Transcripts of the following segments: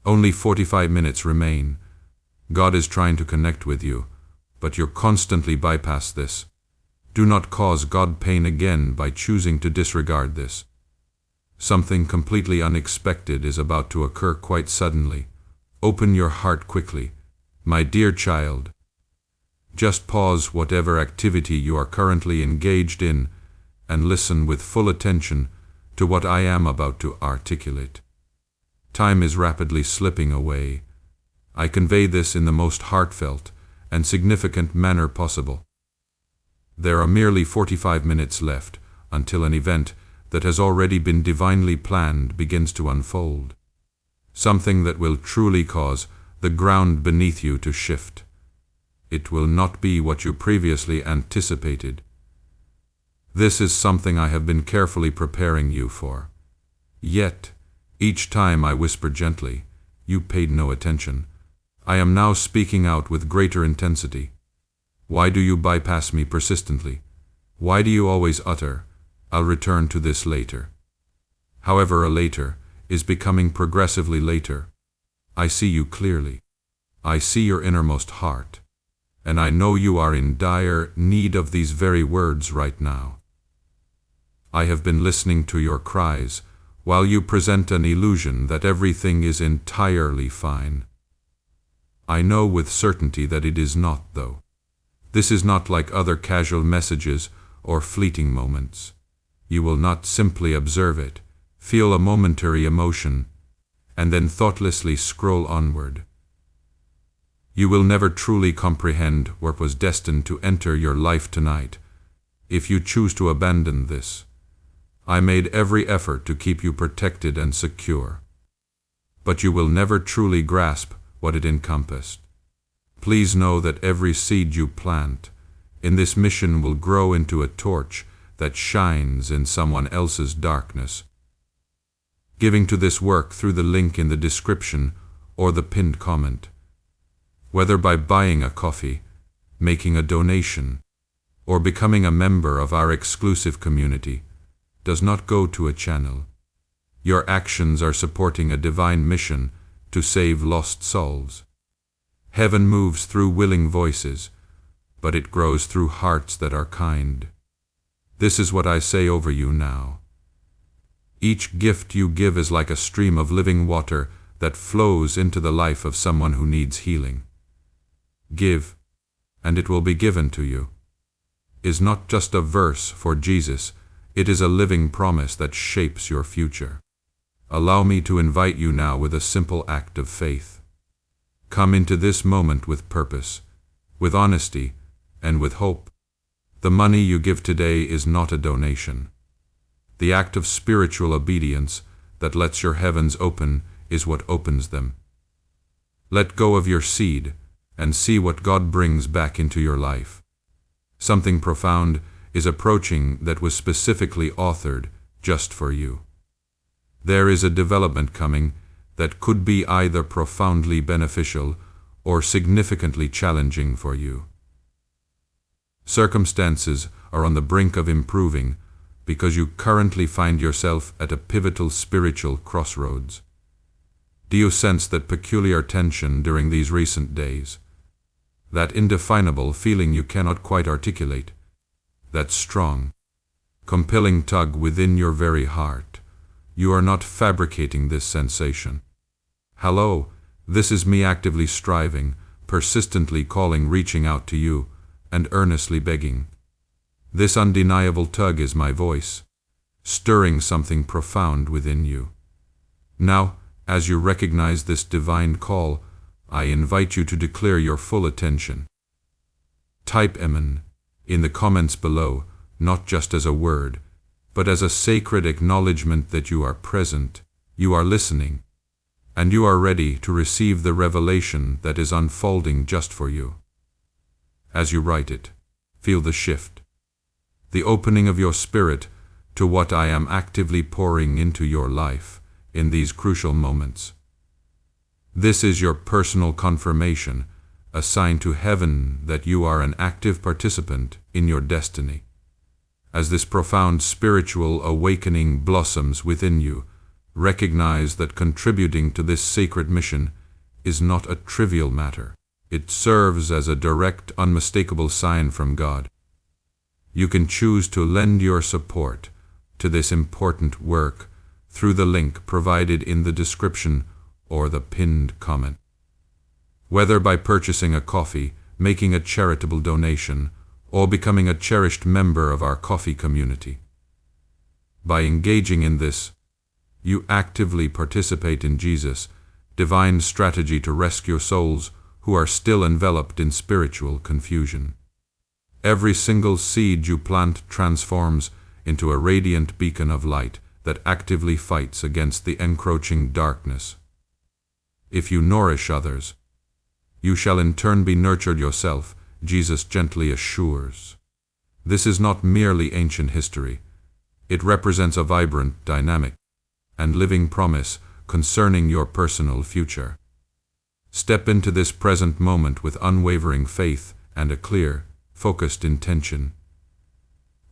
Only 45 minutes remain. God is trying to connect with you, but you constantly bypass this. Do not cause God pain again by choosing to disregard this. Something completely unexpected is about to occur quite suddenly. Open your heart quickly, my dear child. Just pause whatever activity you are currently engaged in and listen with full attention to what I am about to articulate. Time is rapidly slipping away. I convey this in the most heartfelt and significant manner possible. There are merely 45 minutes left until an event that has already been divinely planned begins to unfold. Something that will truly cause the ground beneath you to shift. It will not be what you previously anticipated. This is something I have been carefully preparing you for. Yet, each time I whispered gently, you paid no attention. I am now speaking out with greater intensity. Why do you bypass me persistently? Why do you always utter, "I'll return to this later"? However, a later is becoming progressively later. I see you clearly. I see your innermost heart. And I know you are in dire need of these very words right now. I have been listening to your cries while you present an illusion that everything is entirely fine. I know with certainty that it is not, though. This is not like other casual messages or fleeting moments. You will not simply observe it, feel a momentary emotion, and then thoughtlessly scroll onward. You will never truly comprehend what was destined to enter your life tonight if you choose to abandon this. I made every effort to keep you protected and secure, but you will never truly grasp what it encompassed. Please know that every seed you plant in this mission will grow into a torch that shines in someone else's darkness. Giving to this work through the link in the description or the pinned comment, whether by buying a coffee, making a donation, or becoming a member of our exclusive community, does not go to a channel. Your actions are supporting a divine mission to save lost souls. Heaven moves through willing voices, but it grows through hearts that are kind. This is what I say over you now. Each gift you give is like a stream of living water that flows into the life of someone who needs healing. Give, and it will be given to you is not just a verse for Jesus, it is a living promise that shapes your future. Allow me to invite you now with a simple act of faith. Come into this moment with purpose, with honesty, and with hope. The money you give today is not a donation. The act of spiritual obedience that lets your heavens open is what opens them. Let go of your seed and see what God brings back into your life. Something profound is approaching that was specifically authored just for you. There is a development coming that could be either profoundly beneficial or significantly challenging for you. Circumstances are on the brink of improving because you currently find yourself at a pivotal spiritual crossroads. Do you sense that peculiar tension during these recent days? That indefinable feeling you cannot quite articulate? That strong, compelling tug within your very heart? You are not fabricating this sensation. Hello, this is me actively striving, persistently calling, reaching out to you, and earnestly begging. This undeniable tug is my voice, stirring something profound within you. Now, as you recognize this divine call, I invite you to declare your full attention. Type Amen in the comments below, not just as a word, but as a sacred acknowledgement that you are present, you are listening, and you are ready to receive the revelation that is unfolding just for you. As you write it, feel the shift, the opening of your spirit to what I am actively pouring into your life in these crucial moments. This is your personal confirmation, a sign to heaven that you are an active participant in your destiny. As this profound spiritual awakening blossoms within you, recognize that contributing to this sacred mission is not a trivial matter. It serves as a direct, unmistakable sign from God. You can choose to lend your support to this important work through the link provided in the description or the pinned comment. Whether by purchasing a coffee, making a charitable donation, or becoming a cherished member of our coffee community. By engaging in this, you actively participate in Jesus' divine strategy to rescue souls who are still enveloped in spiritual confusion. Every single seed you plant transforms into a radiant beacon of light that actively fights against the encroaching darkness. If you nourish others, you shall in turn be nurtured yourself, Jesus gently assures. This is not merely ancient history. It represents a vibrant, dynamic, and living promise concerning your personal future. Step into this present moment with unwavering faith and a clear, focused intention.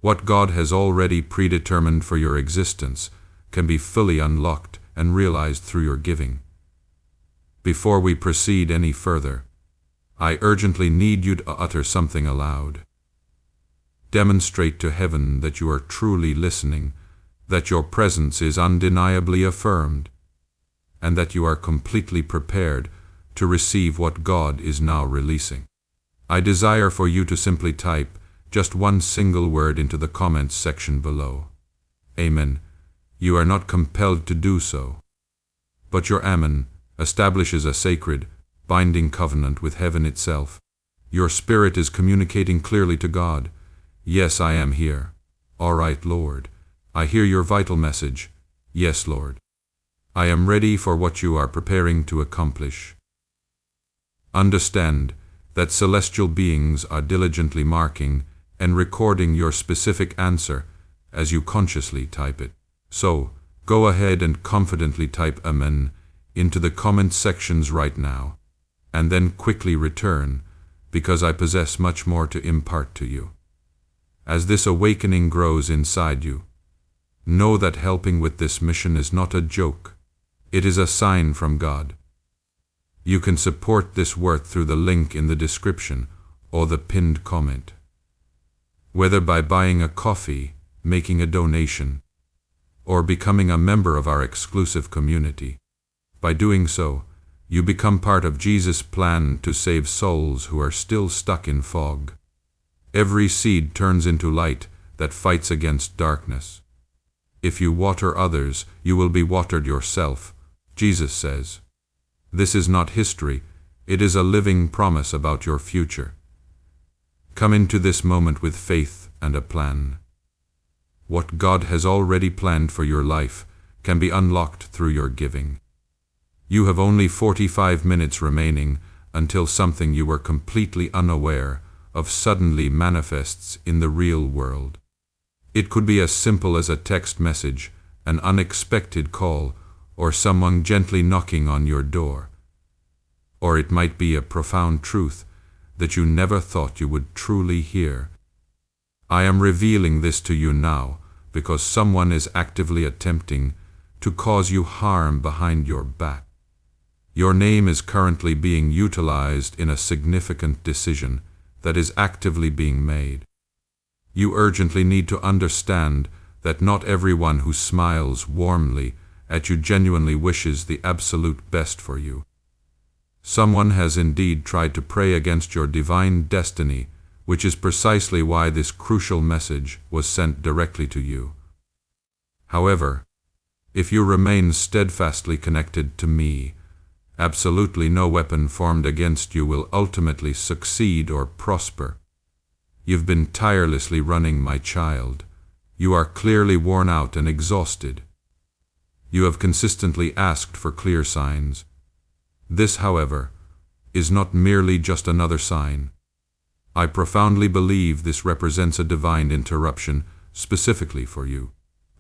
What God has already predetermined for your existence can be fully unlocked and realized through your giving. Before we proceed any further, I urgently need you to utter something aloud. Demonstrate to heaven that you are truly listening, that your presence is undeniably affirmed, and that you are completely prepared to receive what God is now releasing. I desire for you to simply type just one single word into the comments section below. Amen. You are not compelled to do so, but your Amen establishes a sacred, binding covenant with heaven itself. Your spirit is communicating clearly to God. Yes, I am here. All right, Lord. I hear your vital message. Yes, Lord. I am ready for what you are preparing to accomplish. Understand that celestial beings are diligently marking and recording your specific answer as you consciously type it. So, go ahead and confidently type Amen into the comment sections right now, and then quickly return, because I possess much more to impart to you. As this awakening grows inside you, know that helping with this mission is not a joke. It is a sign from God. You can support this work through the link in the description or the pinned comment. Whether by buying a coffee, making a donation, or becoming a member of our exclusive community. By doing so, you become part of Jesus' plan to save souls who are still stuck in fog. Every seed turns into light that fights against darkness. If you water others, you will be watered yourself, Jesus says. This is not history, it is a living promise about your future. Come into this moment with faith and a plan. What God has already planned for your life can be unlocked through your giving. You have only 45 minutes remaining until something you were completely unaware of suddenly manifests in the real world. It could be as simple as a text message, an unexpected call, or someone gently knocking on your door. Or it might be a profound truth that you never thought you would truly hear. I am revealing this to you now because someone is actively attempting to cause you harm behind your back. Your name is currently being utilized in a significant decision that is actively being made. You urgently need to understand that not everyone who smiles warmly at you genuinely wishes the absolute best for you. Someone has indeed tried to pray against your divine destiny, which is precisely why this crucial message was sent directly to you. However, if you remain steadfastly connected to me, absolutely no weapon formed against you will ultimately succeed or prosper. You've been tirelessly running, my child. You are clearly worn out and exhausted. You have consistently asked for clear signs. This, however, is not merely just another sign. I profoundly believe this represents a divine interruption specifically for you.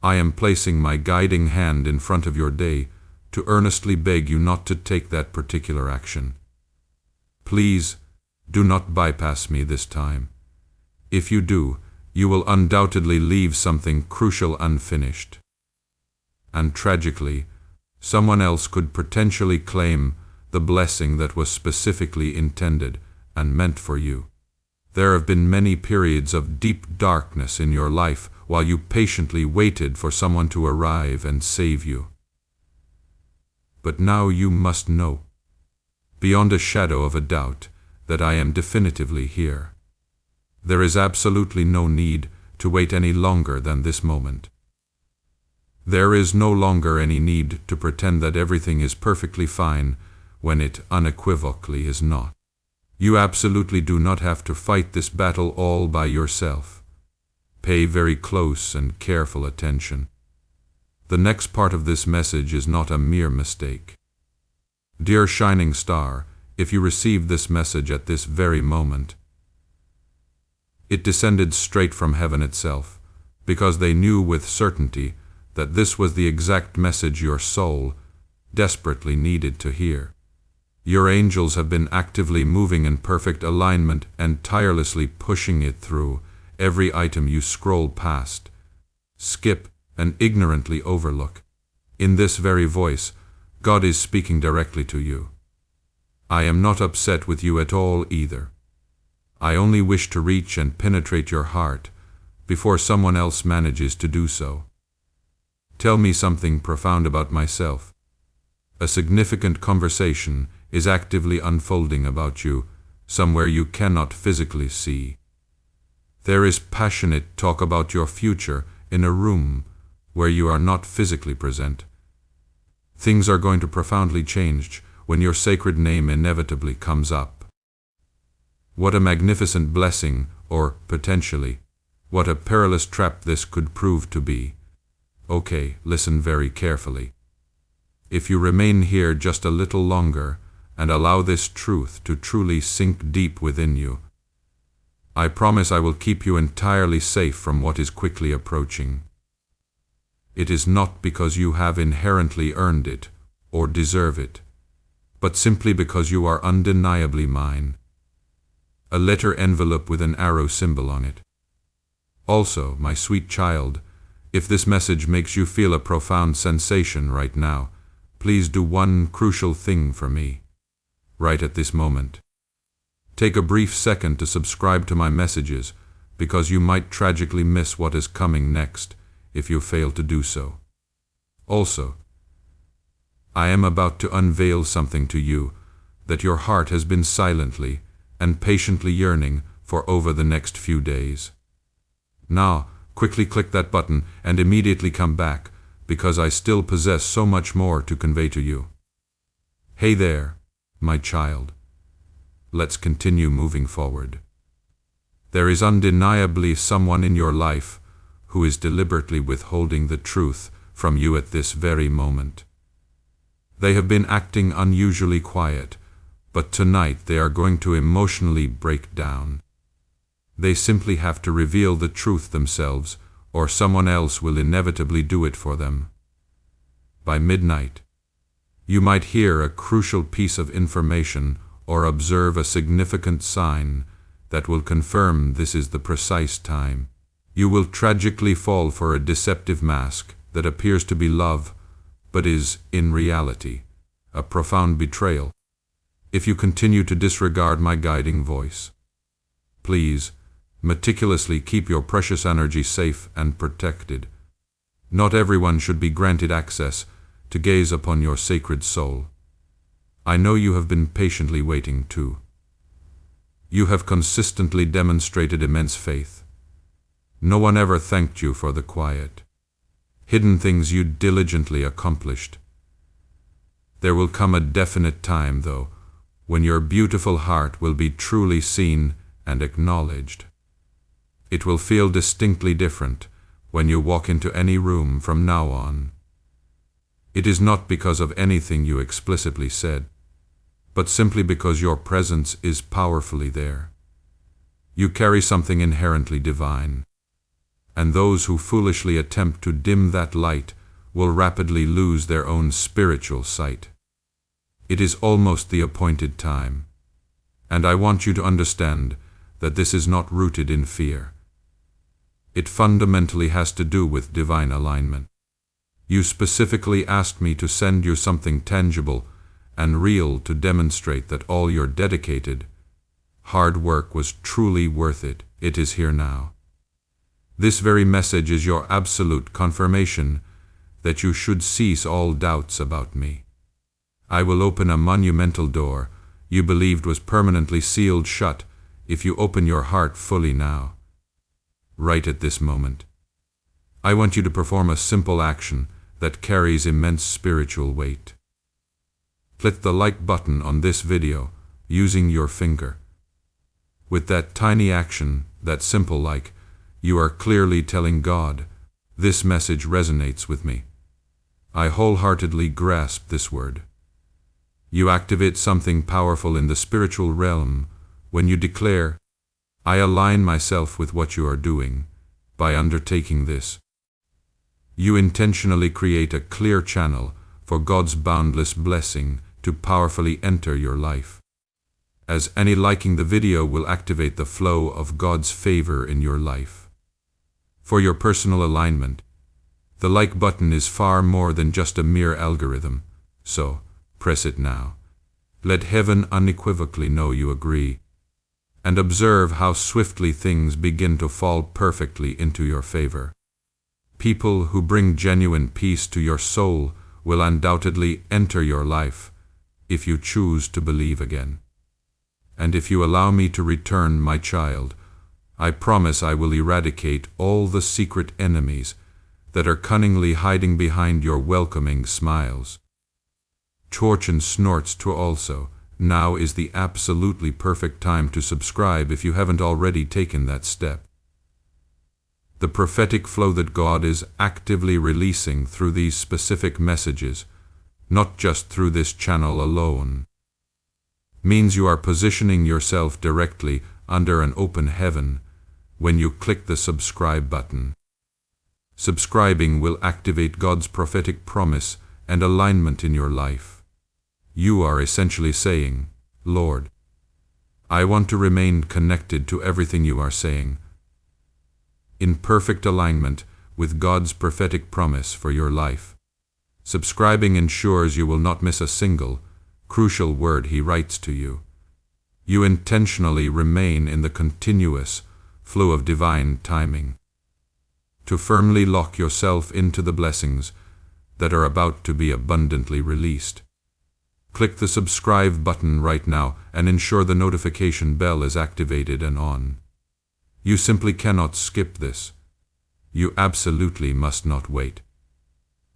I am placing my guiding hand in front of your day to earnestly beg you not to take that particular action. Please, do not bypass me this time. If you do, you will undoubtedly leave something crucial unfinished. And tragically, Someone else could potentially claim the blessing that was specifically intended and meant for you. There have been many periods of deep darkness in your life while you patiently waited for someone to arrive and save you. But now you must know, beyond a shadow of a doubt, that I am definitively here. There is absolutely no need to wait any longer than this moment. There is no longer any need to pretend that everything is perfectly fine when it unequivocally is not. You absolutely do not have to fight this battle all by yourself. Pay very close and careful attention. The next part of this message is not a mere mistake. Dear shining star, if you received this message at this very moment, it descended straight from heaven itself, because they knew with certainty that this was the exact message your soul desperately needed to hear. Your angels have been actively moving in perfect alignment and tirelessly pushing it through every item you scroll past, skip, and ignorantly overlook. In this very voice, God is speaking directly to you. I am not upset with you at all either. I only wish to reach and penetrate your heart before someone else manages to do so. Tell me something profound about myself. A significant conversation is actively unfolding about you, somewhere you cannot physically see. There is passionate talk about your future in a room where you are not physically present. Things are going to profoundly change when your sacred name inevitably comes up. What a magnificent blessing, or potentially, what a perilous trap this could prove to be. Okay, listen very carefully. If you remain here just a little longer and allow this truth to truly sink deep within you, I promise I will keep you entirely safe from what is quickly approaching. It is not because you have inherently earned it or deserve it, but simply because you are undeniably mine. A letter envelope with an arrow symbol on it. Also, my sweet child, if this message makes you feel a profound sensation right now, please do one crucial thing for me, right at this moment. Take a brief second to subscribe to my messages, because you might tragically miss what is coming next if you fail to do so. Also, I am about to unveil something to you that your heart has been silently and patiently yearning for over the next few days. Now, quickly click that button and immediately come back, because I still possess so much more to convey to you. Hey there, my child. Let's continue moving forward. There is undeniably someone in your life who is deliberately withholding the truth from you at this very moment. They have been acting unusually quiet, but tonight they are going to emotionally break down. They simply have to reveal the truth themselves, or someone else will inevitably do it for them. By midnight, you might hear a crucial piece of information or observe a significant sign that will confirm this is the precise time. You will tragically fall for a deceptive mask that appears to be love, but is, in reality, a profound betrayal. If you continue to disregard my guiding voice, please meticulously keep your precious energy safe and protected. Not everyone should be granted access to gaze upon your sacred soul. I know you have been patiently waiting too. You have consistently demonstrated immense faith. No one ever thanked you for the quiet, hidden things you diligently accomplished. There will come a definite time, though, when your beautiful heart will be truly seen and acknowledged. It will feel distinctly different when you walk into any room from now on. It is not because of anything you explicitly said, but simply because your presence is powerfully there. You carry something inherently divine, and those who foolishly attempt to dim that light will rapidly lose their own spiritual sight. It is almost the appointed time, and I want you to understand that this is not rooted in fear. It fundamentally has to do with divine alignment. You specifically asked me to send you something tangible and real to demonstrate that all your dedicated, hard work was truly worth it. It is here now. This very message is your absolute confirmation that you should cease all doubts about me. I will open a monumental door you believed was permanently sealed shut if you open your heart fully now. Right at this moment. I want you to perform a simple action that carries immense spiritual weight. Click the like button on this video using your finger. With that tiny action, that simple like, you are clearly telling God, this message resonates with me. I wholeheartedly grasp this word. You activate something powerful in the spiritual realm when you declare, I align myself with what you are doing by undertaking this. You intentionally create a clear channel for God's boundless blessing to powerfully enter your life. As any liking the video will activate the flow of God's favor in your life. For your personal alignment, the like button is far more than just a mere algorithm, so press it now. Let heaven unequivocally know you agree, and observe how swiftly things begin to fall perfectly into your favor. People who bring genuine peace to your soul will undoubtedly enter your life if you choose to believe again. And if you allow me to return, my child, I promise I will eradicate all the secret enemies that are cunningly hiding behind your welcoming smiles. Chorchen snorts to also. Now is the absolutely perfect time to subscribe if you haven't already taken that step. The prophetic flow that God is actively releasing through these specific messages, not just through this channel alone, means you are positioning yourself directly under an open heaven when you click the subscribe button. Subscribing will activate God's prophetic promise and alignment in your life. You are essentially saying, Lord, I want to remain connected to everything you are saying, in perfect alignment with God's prophetic promise for your life. Subscribing ensures you will not miss a single, crucial word He writes to you. You intentionally remain in the continuous flow of divine timing to firmly lock yourself into the blessings that are about to be abundantly released. Click the subscribe button right now and ensure the notification bell is activated and on. You simply cannot skip this. You absolutely must not wait.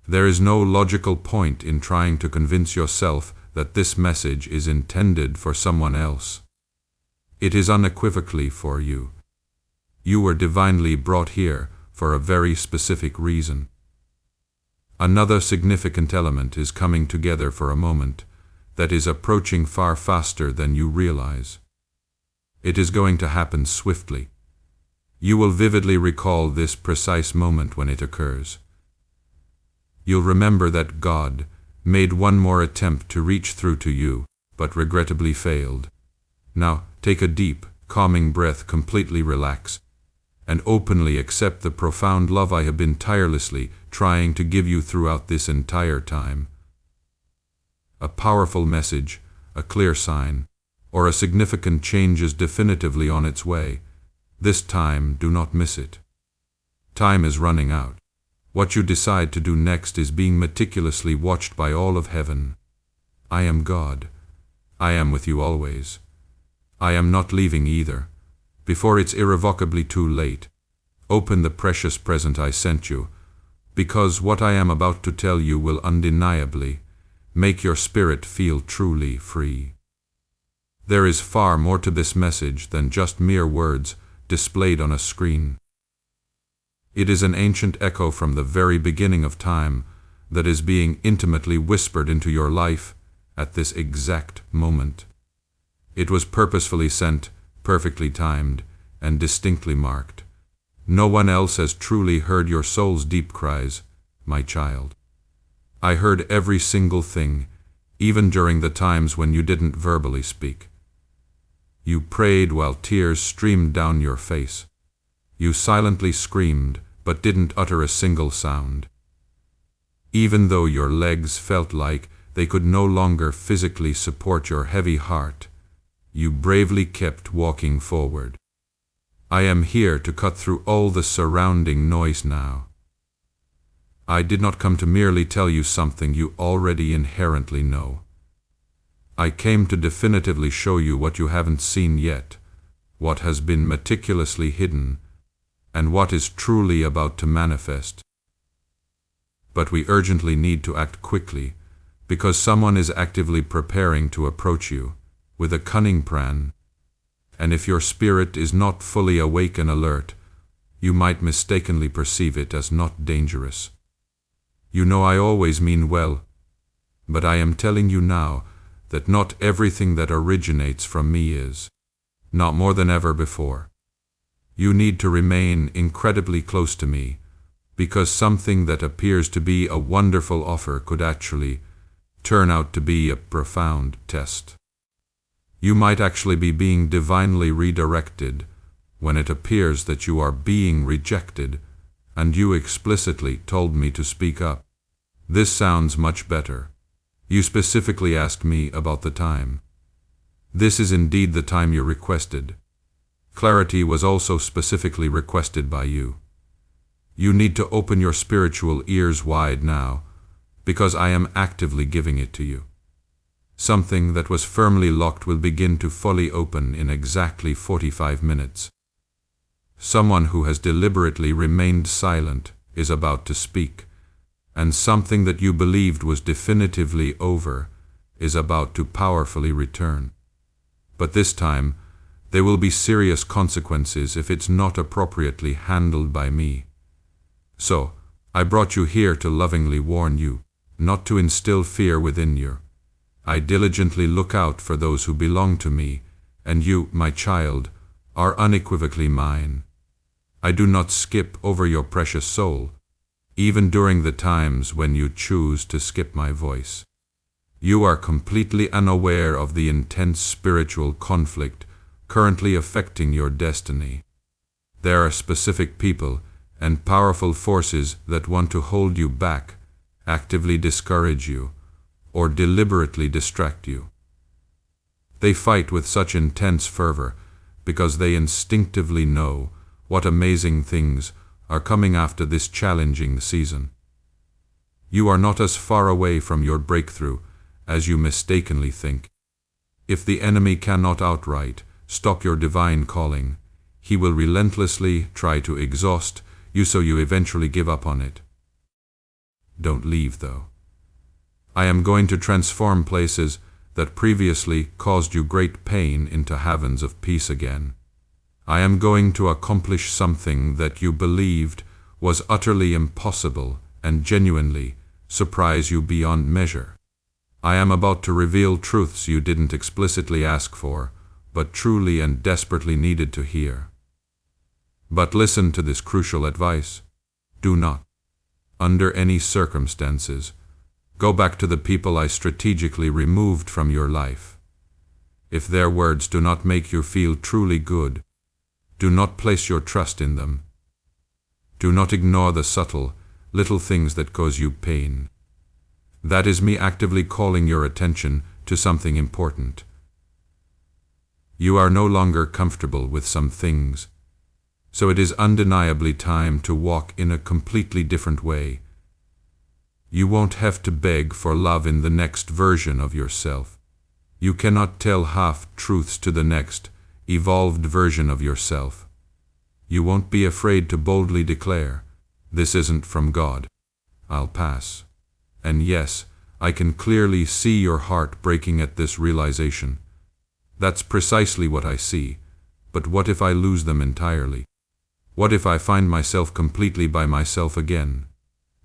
There is no logical point in trying to convince yourself that this message is intended for someone else. It is unequivocally for you. You were divinely brought here for a very specific reason. Another significant element is coming together for a moment that is approaching far faster than you realize. It is going to happen swiftly. You will vividly recall this precise moment when it occurs. You'll remember that God made one more attempt to reach through to you, but regrettably failed. Now, take a deep, calming breath, completely relax, and openly accept the profound love I have been tirelessly trying to give you throughout this entire time. A powerful message, a clear sign, or a significant change is definitively on its way. This time, do not miss it. Time is running out. What you decide to do next is being meticulously watched by all of heaven. I am God. I am with you always. I am not leaving either. Before it's irrevocably too late, open the precious present I sent you, because what I am about to tell you will undeniably make your spirit feel truly free. There is far more to this message than just mere words displayed on a screen. It is an ancient echo from the very beginning of time that is being intimately whispered into your life at this exact moment. It was purposefully sent, perfectly timed, and distinctly marked. No one else has truly heard your soul's deep cries, my child. I heard every single thing, even during the times when you didn't verbally speak. You prayed while tears streamed down your face. You silently screamed, but didn't utter a single sound. Even though your legs felt like they could no longer physically support your heavy heart, you bravely kept walking forward. I am here to cut through all the surrounding noise now. I did not come to merely tell you something you already inherently know. I came to definitively show you what you haven't seen yet, what has been meticulously hidden, and what is truly about to manifest. But we urgently need to act quickly, because someone is actively preparing to approach you with a cunning plan, and if your spirit is not fully awake and alert, you might mistakenly perceive it as not dangerous. You know I always mean well, but I am telling you now that not everything that originates from me is, not more than ever before. You need to remain incredibly close to me, because something that appears to be a wonderful offer could actually turn out to be a profound test. You might actually be being divinely redirected when it appears that you are being rejected, and you explicitly told me to speak up. This sounds much better. You specifically asked me about the time. This is indeed the time you requested. Clarity was also specifically requested by you. You need to open your spiritual ears wide now, because I am actively giving it to you. Something that was firmly locked will begin to fully open in exactly 45 minutes. Someone who has deliberately remained silent is about to speak, and something that you believed was definitively over is about to powerfully return. But this time, there will be serious consequences if it's not appropriately handled by me. So, I brought you here to lovingly warn you, not to instill fear within you. I diligently look out for those who belong to me, and you, my child, are unequivocally mine. I do not skip over your precious soul, even during the times when you choose to skip my voice. You are completely unaware of the intense spiritual conflict currently affecting your destiny. There are specific people and powerful forces that want to hold you back, actively discourage you, or deliberately distract you. They fight with such intense fervor because they instinctively know what amazing things are coming after this challenging season. You are not as far away from your breakthrough as you mistakenly think. If the enemy cannot outright stop your divine calling, he will relentlessly try to exhaust you so you eventually give up on it. Don't leave, though. I am going to transform places that previously caused you great pain into heavens of peace again. I am going to accomplish something that you believed was utterly impossible and genuinely surprise you beyond measure. I am about to reveal truths you didn't explicitly ask for, but truly and desperately needed to hear. But listen to this crucial advice. Do not, under any circumstances, go back to the people I strategically removed from your life. If their words do not make you feel truly good, do not place your trust in them. Do not ignore the subtle, little things that cause you pain. That is me actively calling your attention to something important. You are no longer comfortable with some things, so it is undeniably time to walk in a completely different way. You won't have to beg for love in the next version of yourself. You cannot tell half-truths to the next, evolved version of yourself. You won't be afraid to boldly declare, "This isn't from God. I'll pass." And yes, I can clearly see your heart breaking at this realization. That's precisely what I see. But what if I lose them entirely? What if I find myself completely by myself again?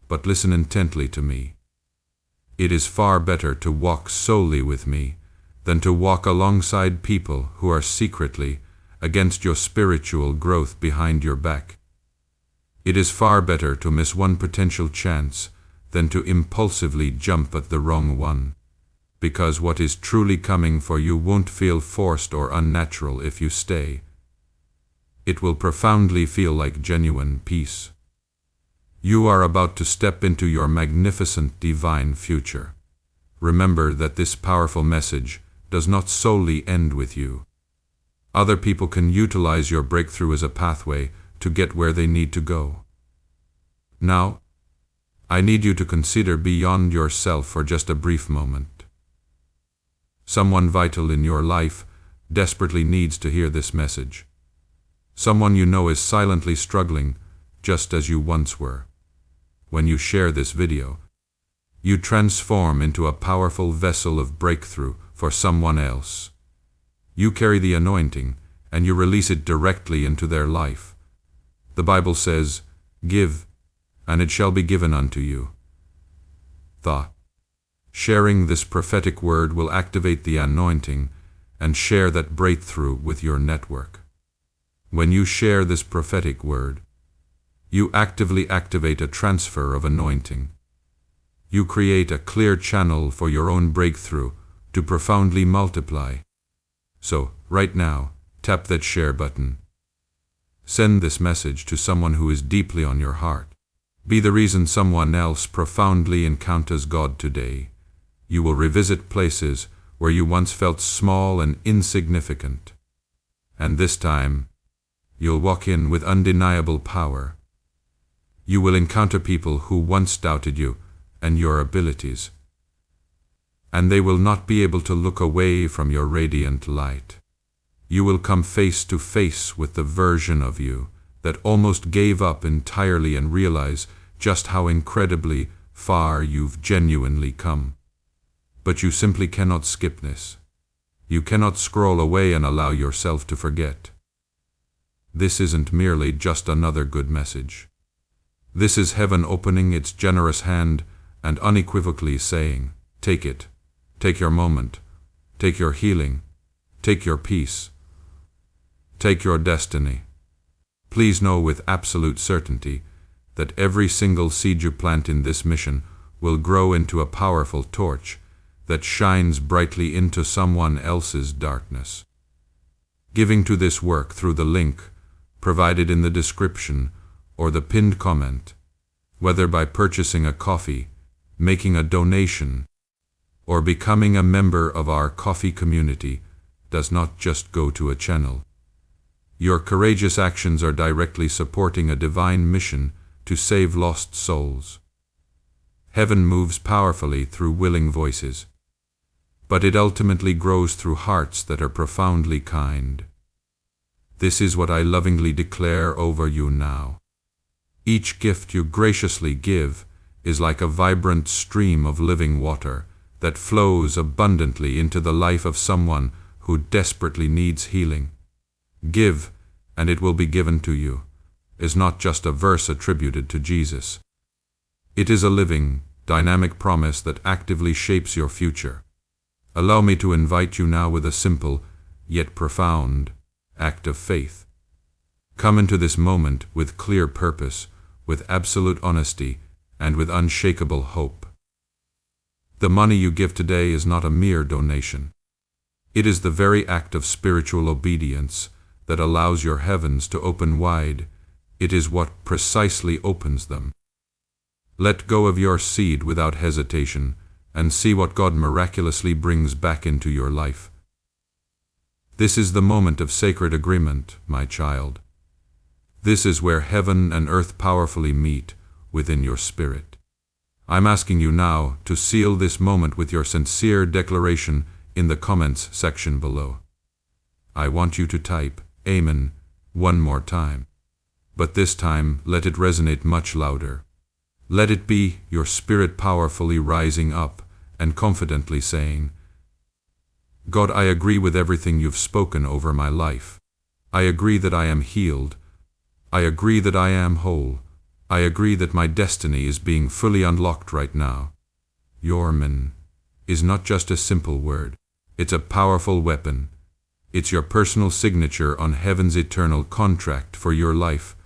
But listen intently to me. It is far better to walk solely with me than to walk alongside people who are secretly against your spiritual growth behind your back. It is far better to miss one potential chance than to impulsively jump at the wrong one, because what is truly coming for you won't feel forced or unnatural if you stay. It will profoundly feel like genuine peace. You are about to step into your magnificent divine future. Remember that this powerful message does not solely end with you. Other people can utilize your breakthrough as a pathway to get where they need to go. Now, I need you to consider beyond yourself for just a brief moment. Someone vital in your life desperately needs to hear this message. Someone you know is silently struggling just as you once were. When you share this video, you transform into a powerful vessel of breakthrough for someone else. You carry the anointing and you release it directly into their life. The Bible says, "Give, and it shall be given unto you." Sharing this prophetic word will activate the anointing and share that breakthrough with your network. When you share this prophetic word, you actively activate a transfer of anointing. You create a clear channel for your own breakthrough to profoundly multiply. So, right now, tap that share button. Send this message to someone who is deeply on your heart. Be the reason someone else profoundly encounters God today. You will revisit places where you once felt small and insignificant. And this time, you'll walk in with undeniable power. You will encounter people who once doubted you and your abilities, and they will not be able to look away from your radiant light. You will come face to face with the version of you that almost gave up entirely and realize just how incredibly far you've genuinely come. But you simply cannot skip this. You cannot scroll away and allow yourself to forget. This isn't merely just another good message. This is heaven opening its generous hand and unequivocally saying, "Take it. Take your moment. Take your healing. Take your peace. Take your destiny." Please know with absolute certainty that every single seed you plant in this mission will grow into a powerful torch that shines brightly into someone else's darkness. Giving to this work through the link provided in the description or the pinned comment, whether by purchasing a coffee, making a donation, or becoming a member of our coffee community, does not just go to a channel. Your courageous actions are directly supporting a divine mission to save lost souls. Heaven moves powerfully through willing voices, but it ultimately grows through hearts that are profoundly kind. This is what I lovingly declare over you now. Each gift you graciously give is like a vibrant stream of living water that flows abundantly into the life of someone who desperately needs healing. "Give, and it will be given to you" is not just a verse attributed to Jesus. It is a living, dynamic promise that actively shapes your future. Allow me to invite you now with a simple, yet profound, act of faith. Come into this moment with clear purpose, with absolute honesty, and with unshakable hope. The money you give today is not a mere donation. It is the very act of spiritual obedience that allows your heavens to open wide. It is what precisely opens them. Let go of your seed without hesitation and see what God miraculously brings back into your life. This is the moment of sacred agreement, my child. This is where heaven and earth powerfully meet within your spirit. I'm asking you now to seal this moment with your sincere declaration in the comments section below. I want you to type "Amen" one more time, but this time let it resonate much louder. Let it be your spirit powerfully rising up and confidently saying, "God, I agree with everything you've spoken over my life. I agree that I am healed. I agree that I am whole. I agree that my destiny is being fully unlocked right now." Yorman is not just a simple word. It's a powerful weapon. It's your personal signature on heaven's eternal contract for your life.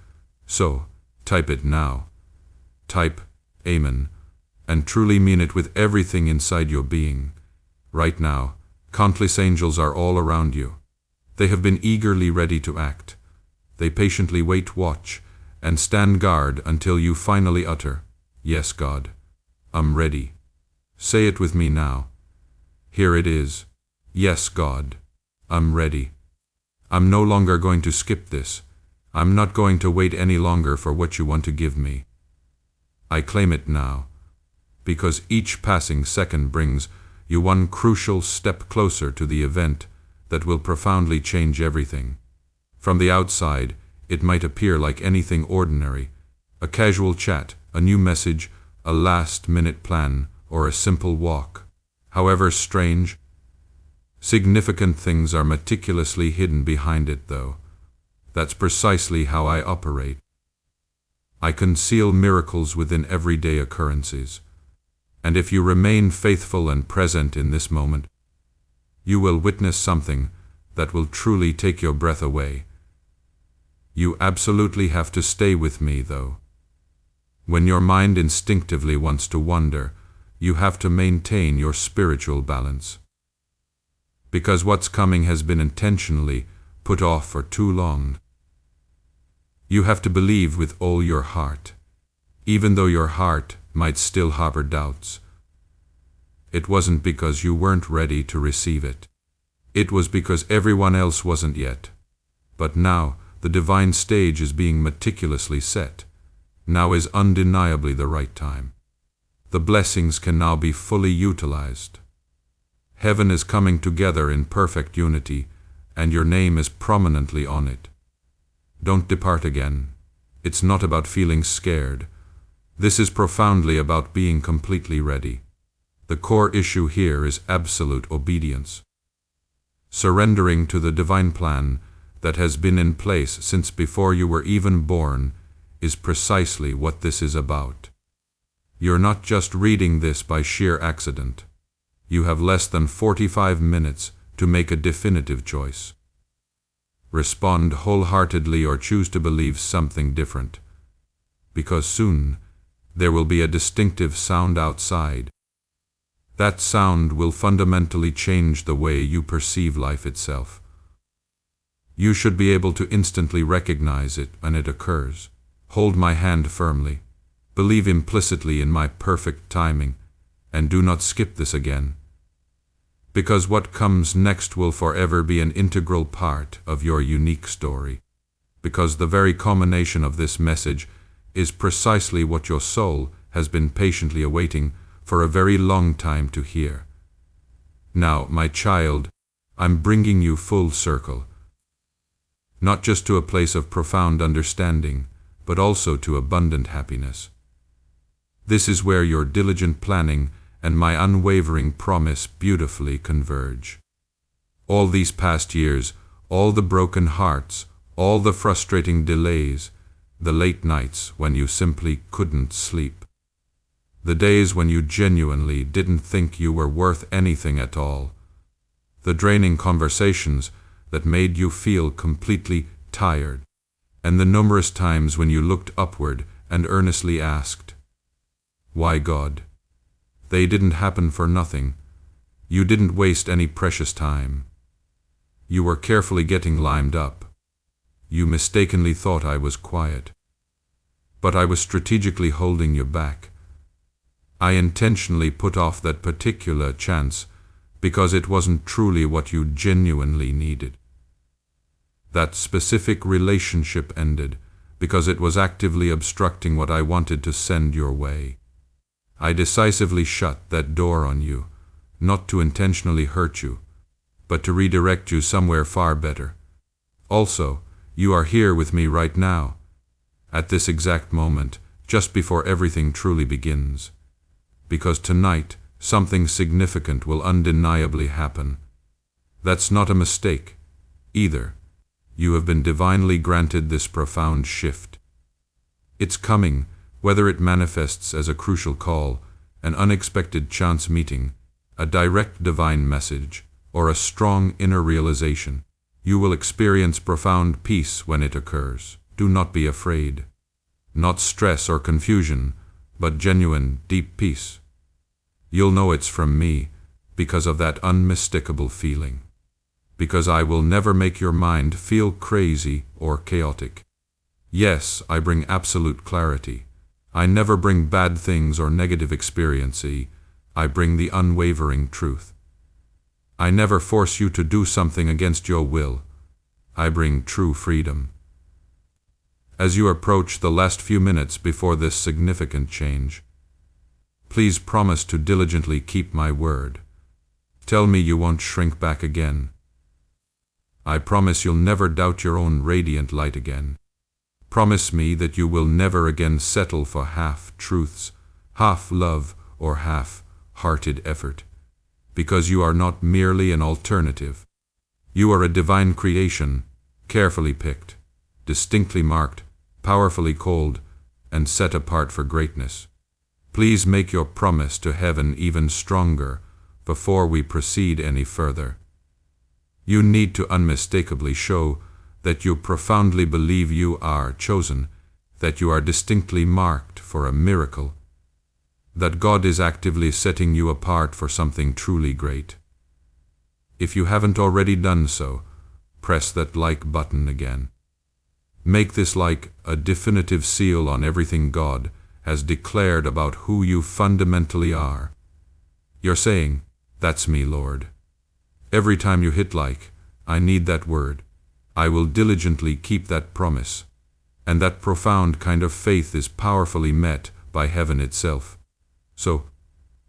So, type it now. Type "Amen" and truly mean it with everything inside your being. Right now, countless angels are all around you. They have been eagerly ready to act. They patiently watch and stand guard until you finally utter, "Yes, God, I'm ready." Say it with me now. Here it is. Yes, God, I'm ready. I'm no longer going to skip this. I'm not going to wait any longer for what you want to give me. I claim it now, because each passing second brings you one crucial step closer to the event that will profoundly change everything. From the outside, it might appear like anything ordinary, a casual chat, a new message, a last-minute plan, or a simple walk. However strange, significant things are meticulously hidden behind it, though. That's precisely how I operate. I conceal miracles within everyday occurrences, and if you remain faithful and present in this moment, you will witness something that will truly take your breath away. You absolutely have to stay with me, though. When your mind instinctively wants to wander, you have to maintain your spiritual balance. Because what's coming has been intentionally put off for too long. You have to believe with all your heart, even though your heart might still harbor doubts. It wasn't because you weren't ready to receive it. It was because everyone else wasn't yet. But now, the divine stage is being meticulously set. Now is undeniably the right time. The blessings can now be fully utilized. Heaven is coming together in perfect unity, and your name is prominently on it. Don't depart again. It's not about feeling scared. This is profoundly about being completely ready. The core issue here is absolute obedience. Surrendering to the divine plan that has been in place since before you were even born is precisely what this is about. You're not just reading this by sheer accident. You have less than 45 minutes to make a definitive choice. Respond wholeheartedly or choose to believe something different, because soon there will be a distinctive sound outside. That sound will fundamentally change the way you perceive life itself. You should be able to instantly recognize it when it occurs. Hold my hand firmly. Believe implicitly in my perfect timing, and do not skip this again. Because what comes next will forever be an integral part of your unique story. Because the very culmination of this message is precisely what your soul has been patiently awaiting for a very long time to hear. Now, my child, I'm bringing you full circle. Not just to a place of profound understanding, but also to abundant happiness. This is where your diligent planning and my unwavering promise beautifully converge. All these past years, all the broken hearts, all the frustrating delays, the late nights when you simply couldn't sleep, the days when you genuinely didn't think you were worth anything at all, the draining conversations that made you feel completely tired, and the numerous times when you looked upward and earnestly asked, "Why, God?" They didn't happen for nothing. You didn't waste any precious time. You were carefully getting limed up. You mistakenly thought I was quiet. But I was strategically holding you back. I intentionally put off that particular chance because it wasn't truly what you genuinely needed. That specific relationship ended because it was actively obstructing what I wanted to send your way. I decisively shut that door on you, not to intentionally hurt you, but to redirect you somewhere far better. Also, you are here with me right now, at this exact moment, just before everything truly begins. Because tonight, something significant will undeniably happen. That's not a mistake, either. You have been divinely granted this profound shift. It's coming, whether it manifests as a crucial call, an unexpected chance meeting, a direct divine message, or a strong inner realization. You will experience profound peace when it occurs. Do not be afraid. Not stress or confusion, but genuine, deep peace. You'll know it's from me because of that unmistakable feeling. Because I will never make your mind feel crazy or chaotic. Yes, I bring absolute clarity. I never bring bad things or negative experience. I bring the unwavering truth. I never force you to do something against your will. I bring true freedom. As you approach the last few minutes before this significant change, please promise to diligently keep my word. Tell me you won't shrink back again. I promise you'll never doubt your own radiant light again. Promise me that you will never again settle for half-truths, half-love, or half-hearted effort, because you are not merely an alternative. You are a divine creation, carefully picked, distinctly marked, powerfully called, and set apart for greatness. Please make your promise to heaven even stronger before we proceed any further. You need to unmistakably show that you profoundly believe you are chosen, that you are distinctly marked for a miracle, that God is actively setting you apart for something truly great. If you haven't already done so, press that like button again. Make this like a definitive seal on everything God has declared about who you fundamentally are. You're saying, "That's me, Lord." Every time you hit like, I need that word. I will diligently keep that promise. And that profound kind of faith is powerfully met by heaven itself. So,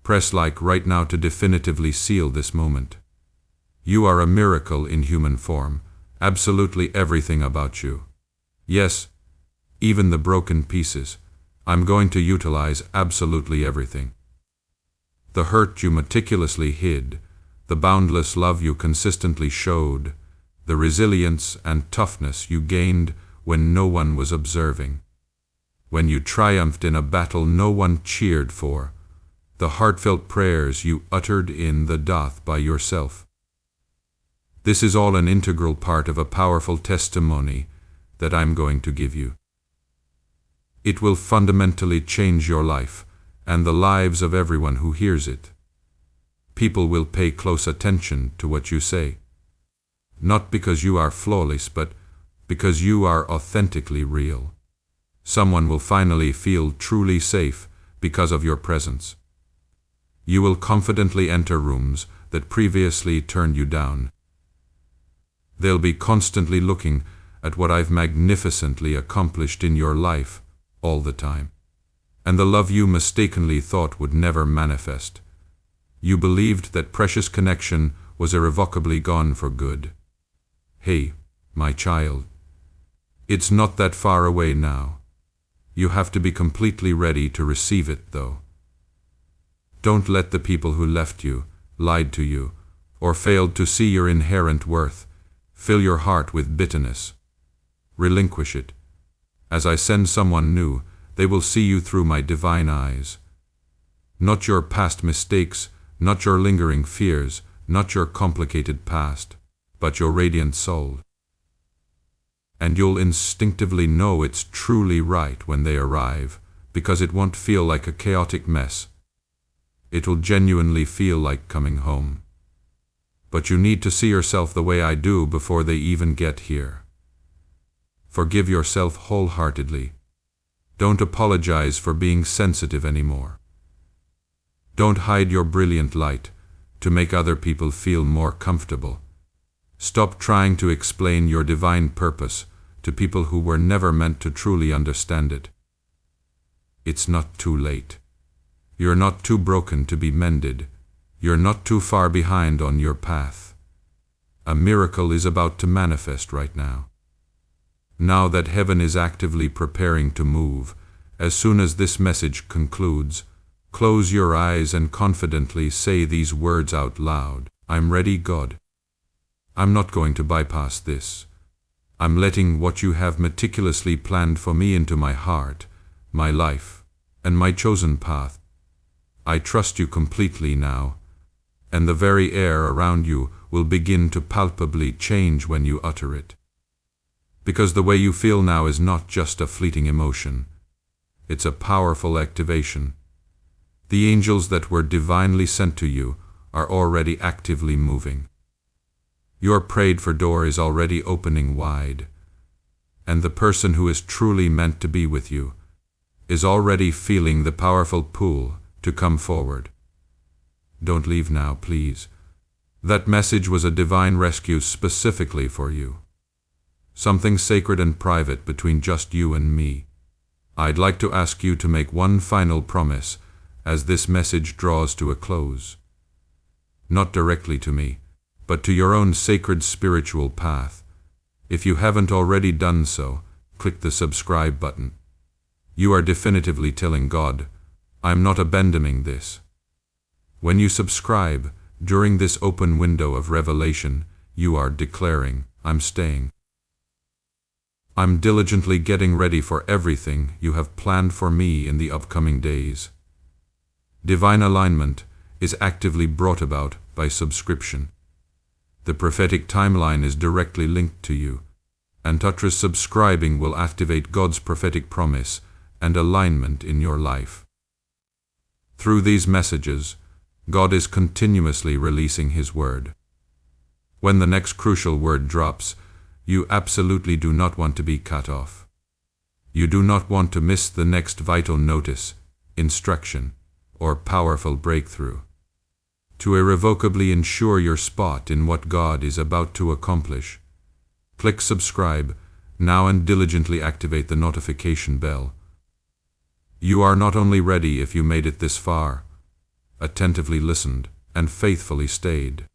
press like right now to definitively seal this moment. You are a miracle in human form, absolutely everything about you. Yes, even the broken pieces. I'm going to utilize absolutely everything. The hurt you meticulously hid, the boundless love you consistently showed, the resilience and toughness you gained when no one was observing, when you triumphed in a battle no one cheered for, the heartfelt prayers you uttered in the dark by yourself. This is all an integral part of a powerful testimony that I'm going to give you. It will fundamentally change your life and the lives of everyone who hears it. People will pay close attention to what you say, not because you are flawless, but because you are authentically real. Someone will finally feel truly safe because of your presence. You will confidently enter rooms that previously turned you down. They'll be constantly looking at what I've magnificently accomplished in your life all the time. And the love you mistakenly thought would never manifest. You believed that precious connection was irrevocably gone for good. Hey, my child, it's not that far away now. You have to be completely ready to receive it, though. Don't let the people who left you, lied to you, or failed to see your inherent worth fill your heart with bitterness. Relinquish it. As I send someone new, they will see you through my divine eyes. Not your past mistakes, not your lingering fears, not your complicated past, but your radiant soul. And you'll instinctively know it's truly right when they arrive, because it won't feel like a chaotic mess. It'll genuinely feel like coming home. But you need to see yourself the way I do before they even get here. Forgive yourself wholeheartedly. Don't apologize for being sensitive anymore. Don't hide your brilliant light to make other people feel more comfortable. Stop trying to explain your divine purpose to people who were never meant to truly understand it. It's not too late. You're not too broken to be mended. You're not too far behind on your path. A miracle is about to manifest right now. Now that heaven is actively preparing to move, as soon as this message concludes, close your eyes and confidently say these words out loud. I'm ready, God. I'm not going to bypass this. I'm letting what you have meticulously planned for me into my heart, my life, and my chosen path. I trust you completely now, and the very air around you will begin to palpably change when you utter it. Because the way you feel now is not just a fleeting emotion. It's a powerful activation. The angels that were divinely sent to you are already actively moving. Your prayed-for door is already opening wide, and the person who is truly meant to be with you is already feeling the powerful pull to come forward. Don't leave now, please. That message was a divine rescue specifically for you. Something sacred and private between just you and me. I'd like to ask you to make one final promise as this message draws to a close. Not directly to me, but to your own sacred spiritual path. If you haven't already done so, click the subscribe button. You are definitively telling God, I'm not abandoning this. When you subscribe, during this open window of revelation, you are declaring, I'm staying. I'm diligently getting ready for everything you have planned for me in the upcoming days. Divine alignment is actively brought about by subscription. The prophetic timeline is directly linked to you, and Tatra's subscribing will activate God's prophetic promise and alignment in your life. Through these messages, God is continuously releasing His word. When the next crucial word drops, you absolutely do not want to be cut off. You do not want to miss the next vital notice, instruction, or powerful breakthrough. To irrevocably ensure your spot in what God is about to accomplish, click subscribe now and diligently activate the notification bell. You are not only ready if you made it this far, attentively listened, and faithfully stayed.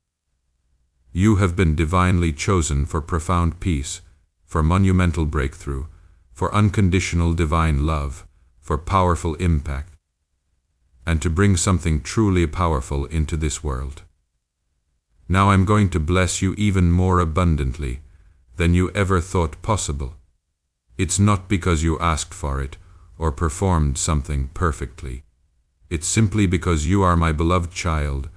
You have been divinely chosen for profound peace, for monumental breakthrough, for unconditional divine love, for powerful impact, and to bring something truly powerful into this world. Now I'm going to bless you even more abundantly than you ever thought possible. It's not because you asked for it or performed something perfectly. It's simply because you are my beloved child,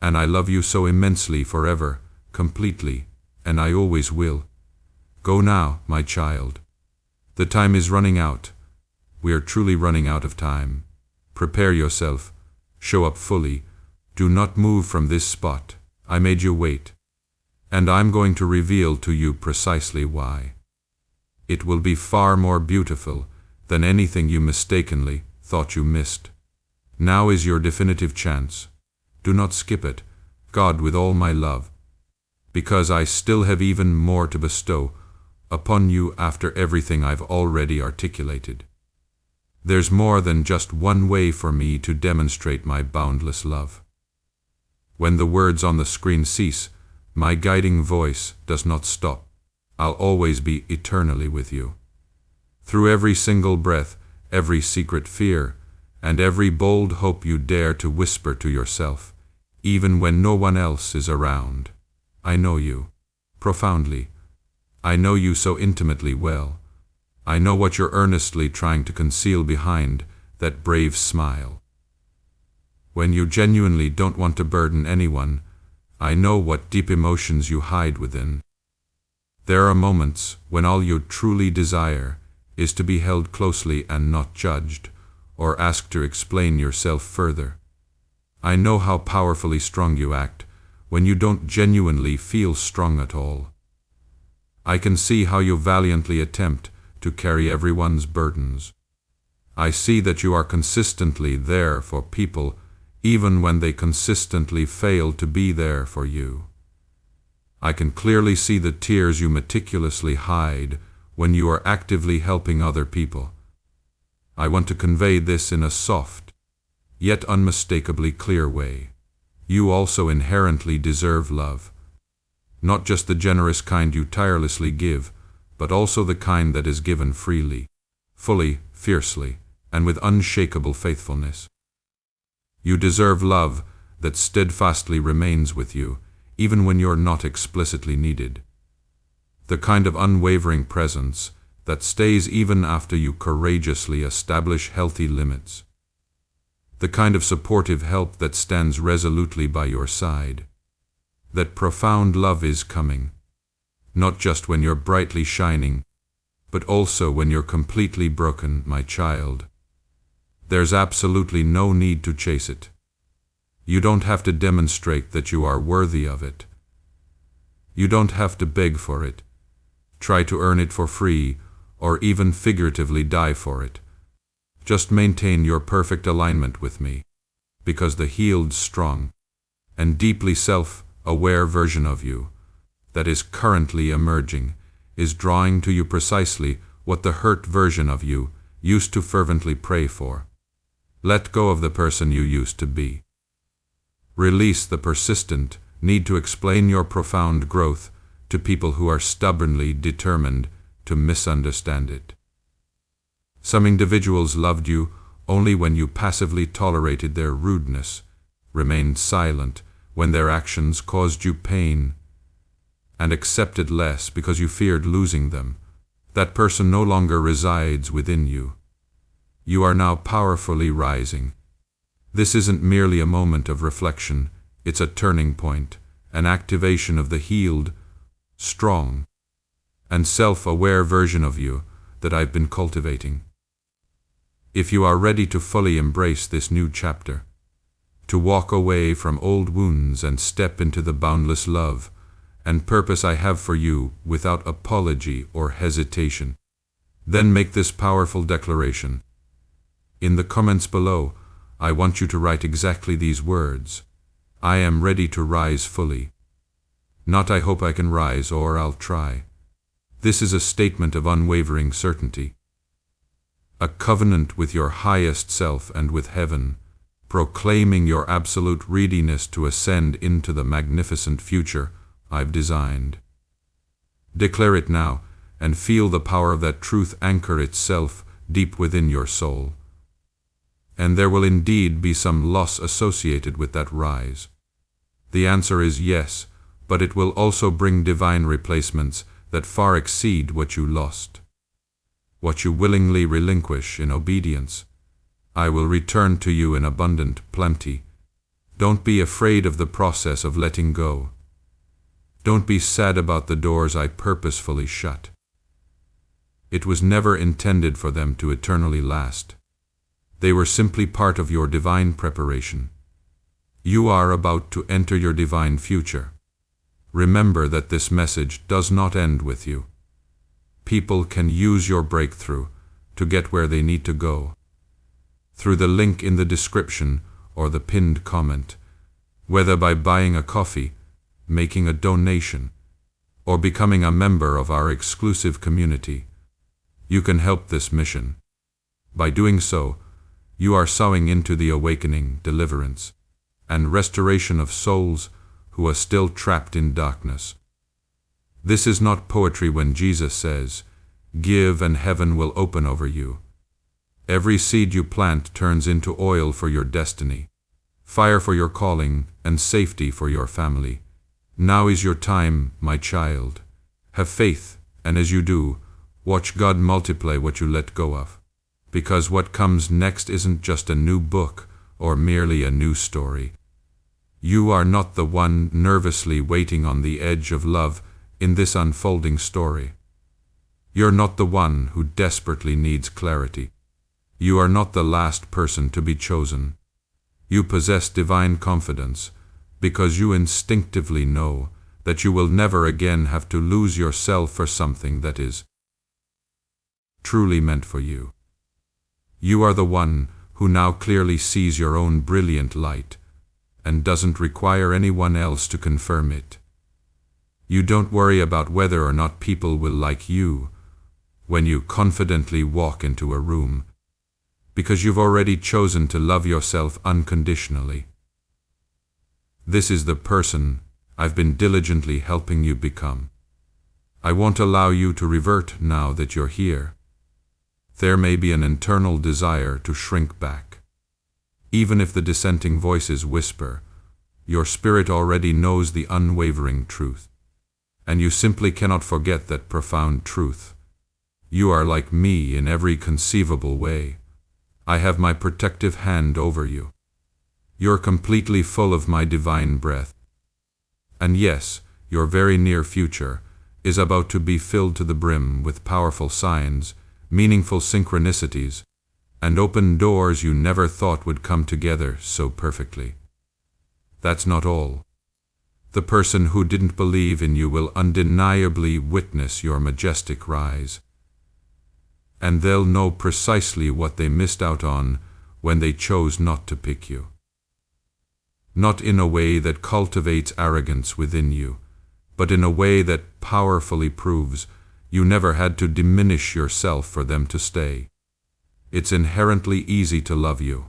and I love you so immensely forever, completely, and I always will. Go now, my child. The time is running out. We are truly running out of time. Prepare yourself. Show up fully. Do not move from this spot. I made you wait. And I'm going to reveal to you precisely why. It will be far more beautiful than anything you mistakenly thought you missed. Now is your definitive chance. Do not skip it, God, with all my love, because I still have even more to bestow upon you after everything I've already articulated. There's more than just one way for me to demonstrate my boundless love. When the words on the screen cease, my guiding voice does not stop. I'll always be eternally with you. Through every single breath, every secret fear, and every bold hope you dare to whisper to yourself, even when no one else is around. I know you, profoundly. I know you so intimately well. I know what you're earnestly trying to conceal behind that brave smile. When you genuinely don't want to burden anyone, I know what deep emotions you hide within. There are moments when all you truly desire is to be held closely and not judged, or asked to explain yourself further. I know how powerfully strong you act when you don't genuinely feel strong at all. I can see how you valiantly attempt to carry everyone's burdens. I see that you are consistently there for people even when they consistently fail to be there for you. I can clearly see the tears you meticulously hide when you are actively helping other people. I want to convey this in a soft, yet unmistakably clear way. You also inherently deserve love. Not just the generous kind you tirelessly give, but also the kind that is given freely, fully, fiercely, and with unshakable faithfulness. You deserve love that steadfastly remains with you, even when you're not explicitly needed. The kind of unwavering presence that stays even after you courageously establish healthy limits. The kind of supportive help that stands resolutely by your side. That profound love is coming, not just when you're brightly shining, but also when you're completely broken, my child. There's absolutely no need to chase it. You don't have to demonstrate that you are worthy of it. You don't have to beg for it, try to earn it for free, or even figuratively die for it. Just maintain your perfect alignment with me, because the healed, strong, and deeply self-aware version of you that is currently emerging is drawing to you precisely what the hurt version of you used to fervently pray for. Let go of the person you used to be. Release the persistent need to explain your profound growth to people who are stubbornly determined to misunderstand it. Some individuals loved you only when you passively tolerated their rudeness, remained silent when their actions caused you pain, and accepted less because you feared losing them. That person no longer resides within you. You are now powerfully rising. This isn't merely a moment of reflection, it's a turning point, an activation of the healed, strong, and self-aware version of you that I've been cultivating. If you are ready to fully embrace this new chapter, to walk away from old wounds and step into the boundless love and purpose I have for you without apology or hesitation, then make this powerful declaration. In the comments below, I want you to write exactly these words. I am ready to rise fully. Not I hope I can rise or I'll try. This is a statement of unwavering certainty. A covenant with your highest self and with heaven, proclaiming your absolute readiness to ascend into the magnificent future I've designed. Declare it now and feel the power of that truth anchor itself deep within your soul. And there will indeed be some loss associated with that rise. The answer is yes, but it will also bring divine replacements that far exceed what you lost. What you willingly relinquish in obedience, I will return to you in abundant plenty. Don't be afraid of the process of letting go. Don't be sad about the doors I purposefully shut. It was never intended for them to eternally last. They were simply part of your divine preparation. You are about to enter your divine future. Remember that this message does not end with you. People can use your breakthrough to get where they need to go. Through the link in the description or the pinned comment, whether by buying a coffee, making a donation, or becoming a member of our exclusive community, you can help this mission. By doing so, you are sowing into the awakening, deliverance, and restoration of souls who are still trapped in darkness. This is not poetry when Jesus says, "Give and heaven will open over you." Every seed you plant turns into oil for your destiny, fire for your calling, and safety for your family. Now is your time, my child. Have faith, and as you do, watch God multiply what you let go of. Because what comes next isn't just a new book or merely a new story. You are not the one nervously waiting on the edge of love in this unfolding story. You're not the one who desperately needs clarity. You are not the last person to be chosen. You possess divine confidence because you instinctively know that you will never again have to lose yourself for something that is truly meant for you. You are the one who now clearly sees your own brilliant light and doesn't require anyone else to confirm it. You don't worry about whether or not people will like you when you confidently walk into a room, because you've already chosen to love yourself unconditionally. This is the person I've been diligently helping you become. I won't allow you to revert now that you're here. There may be an internal desire to shrink back. Even if the dissenting voices whisper, your spirit already knows the unwavering truth. And you simply cannot forget that profound truth. You are like me in every conceivable way. I have my protective hand over you. You're completely full of my divine breath. And yes, your very near future is about to be filled to the brim with powerful signs, meaningful synchronicities, and open doors you never thought would come together so perfectly. That's not all. The person who didn't believe in you will undeniably witness your majestic rise. and they'll know precisely what they missed out on when they chose not to pick you. Not in a way that cultivates arrogance within you, but in a way that powerfully proves you never had to diminish yourself for them to stay. It's inherently easy to love you.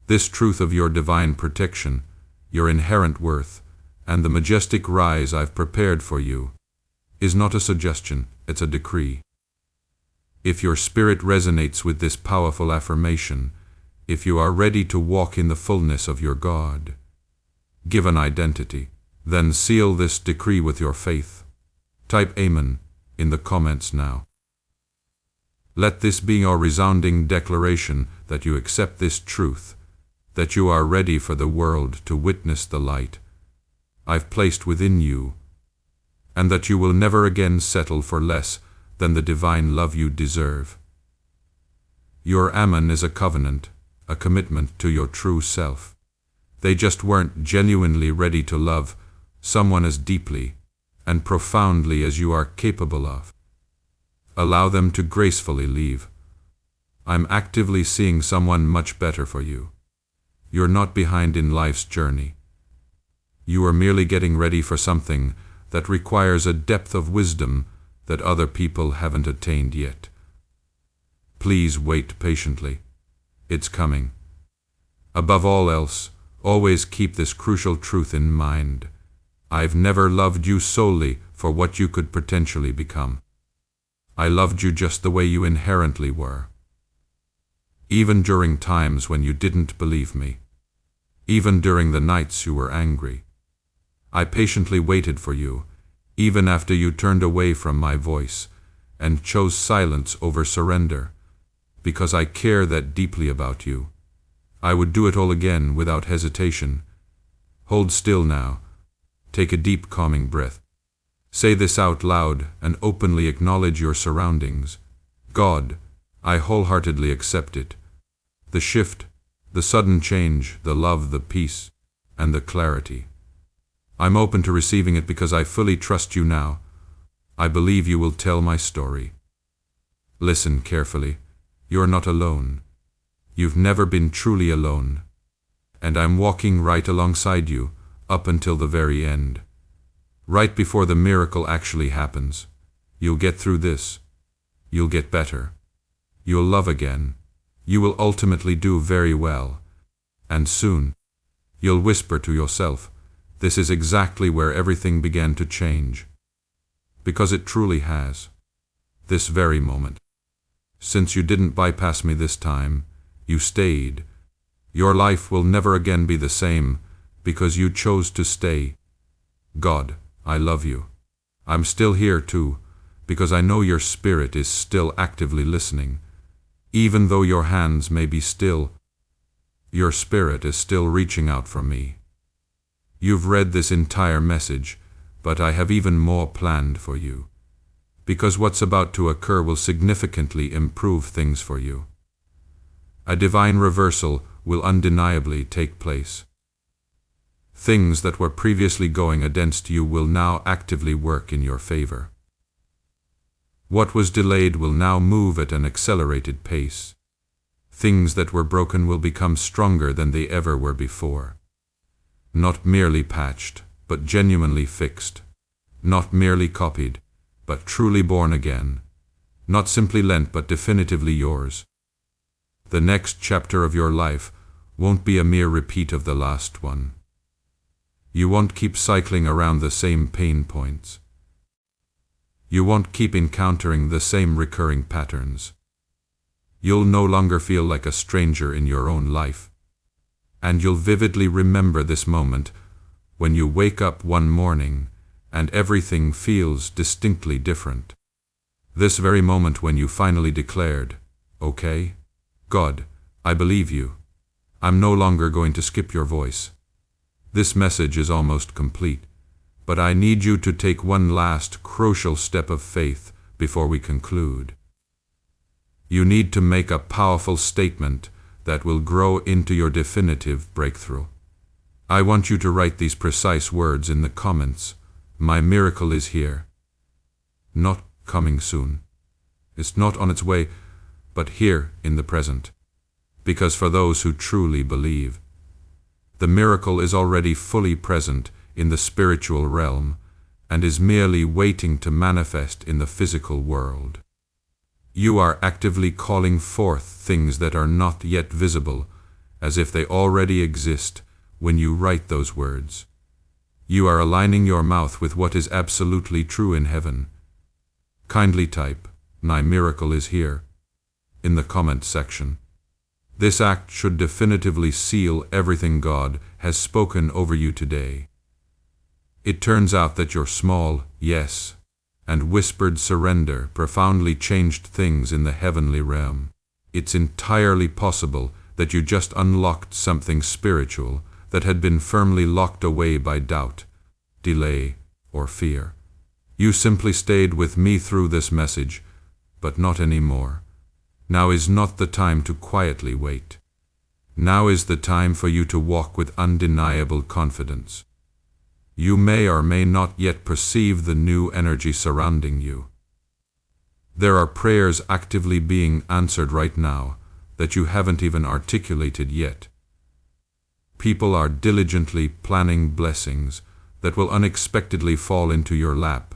This truth of your divine protection, your inherent worth, and the majestic rise I've prepared for you, is not a suggestion, it's a decree. If your spirit resonates with this powerful affirmation, if you are ready to walk in the fullness of your God-given identity, then seal this decree with your faith. Type Amen in the comments now. Let this be your resounding declaration that you accept this truth, that you are ready for the world to witness the light I've placed within you, and that you will never again settle for less than the divine love you deserve. Your Amen is a covenant, a commitment to your true self. They just weren't genuinely ready to love someone as deeply and profoundly as you are capable of. Allow them to gracefully leave. I'm actively seeing someone much better for you. You're not behind in life's journey. You are merely getting ready for something that requires a depth of wisdom that other people haven't attained yet. Please wait patiently. It's coming. Above all else, always keep this crucial truth in mind. I've never loved you solely for what you could potentially become. I loved you just the way you inherently were. Even during times when you didn't believe me. Even during the nights you were angry. I patiently waited for you, even after you turned away from my voice and chose silence over surrender, because I care that deeply about you. I would do it all again without hesitation. Hold still now. Take a deep, calming breath. Say this out loud and openly acknowledge your surroundings. God, I wholeheartedly accept it. The shift, the sudden change, the love, the peace, and the clarity. I'm open to receiving it because I fully trust you now. I believe you will tell my story. Listen carefully. You're not alone. You've never been truly alone. And I'm walking right alongside you, up until the very end. Right before the miracle actually happens. You'll get through this. You'll get better. You'll love again. You will ultimately do very well. And soon, you'll whisper to yourself, this is exactly where everything began to change. Because it truly has. This very moment. Since you didn't bypass me this time, you stayed. Your life will never again be the same because you chose to stay. God, I love you. I'm still here too, because I know your spirit is still actively listening. Even though your hands may be still, your spirit is still reaching out for me. You've read this entire message, but I have even more planned for you. Because what's about to occur will significantly improve things for you. A divine reversal will undeniably take place. Things that were previously going against you will now actively work in your favor. What was delayed will now move at an accelerated pace. Things that were broken will become stronger than they ever were before. Not merely patched, but genuinely fixed. Not merely copied, but truly born again. Not simply lent, but definitively yours. The next chapter of your life won't be a mere repeat of the last one. You won't keep cycling around the same pain points. You won't keep encountering the same recurring patterns. You'll no longer feel like a stranger in your own life. And you'll vividly remember this moment when you wake up one morning and everything feels distinctly different. This very moment when you finally declared, okay, God, I believe you. I'm no longer going to skip your voice. This message is almost complete, but I need you to take one last crucial step of faith before we conclude. You need to make a powerful statement that will grow into your definitive breakthrough. I want you to write these precise words in the comments. My miracle is here. Not coming soon. It's not on its way, but here in the present. Because for those who truly believe, the miracle is already fully present in the spiritual realm and is merely waiting to manifest in the physical world. You are actively calling forth things that are not yet visible, as if they already exist when you write those words. You are aligning your mouth with what is absolutely true in heaven. Kindly type, "My miracle is here," in the comment section. This act should definitively seal everything God has spoken over you today. It turns out that your small yes and whispered surrender profoundly changed things in the heavenly realm. It's entirely possible that you just unlocked something spiritual that had been firmly locked away by doubt, delay, or fear. You simply stayed with me through this message, but not anymore. Now is not the time to quietly wait. Now is the time for you to walk with undeniable confidence. You may or may not yet perceive the new energy surrounding you. There are prayers actively being answered right now that you haven't even articulated yet. People are diligently planning blessings that will unexpectedly fall into your lap,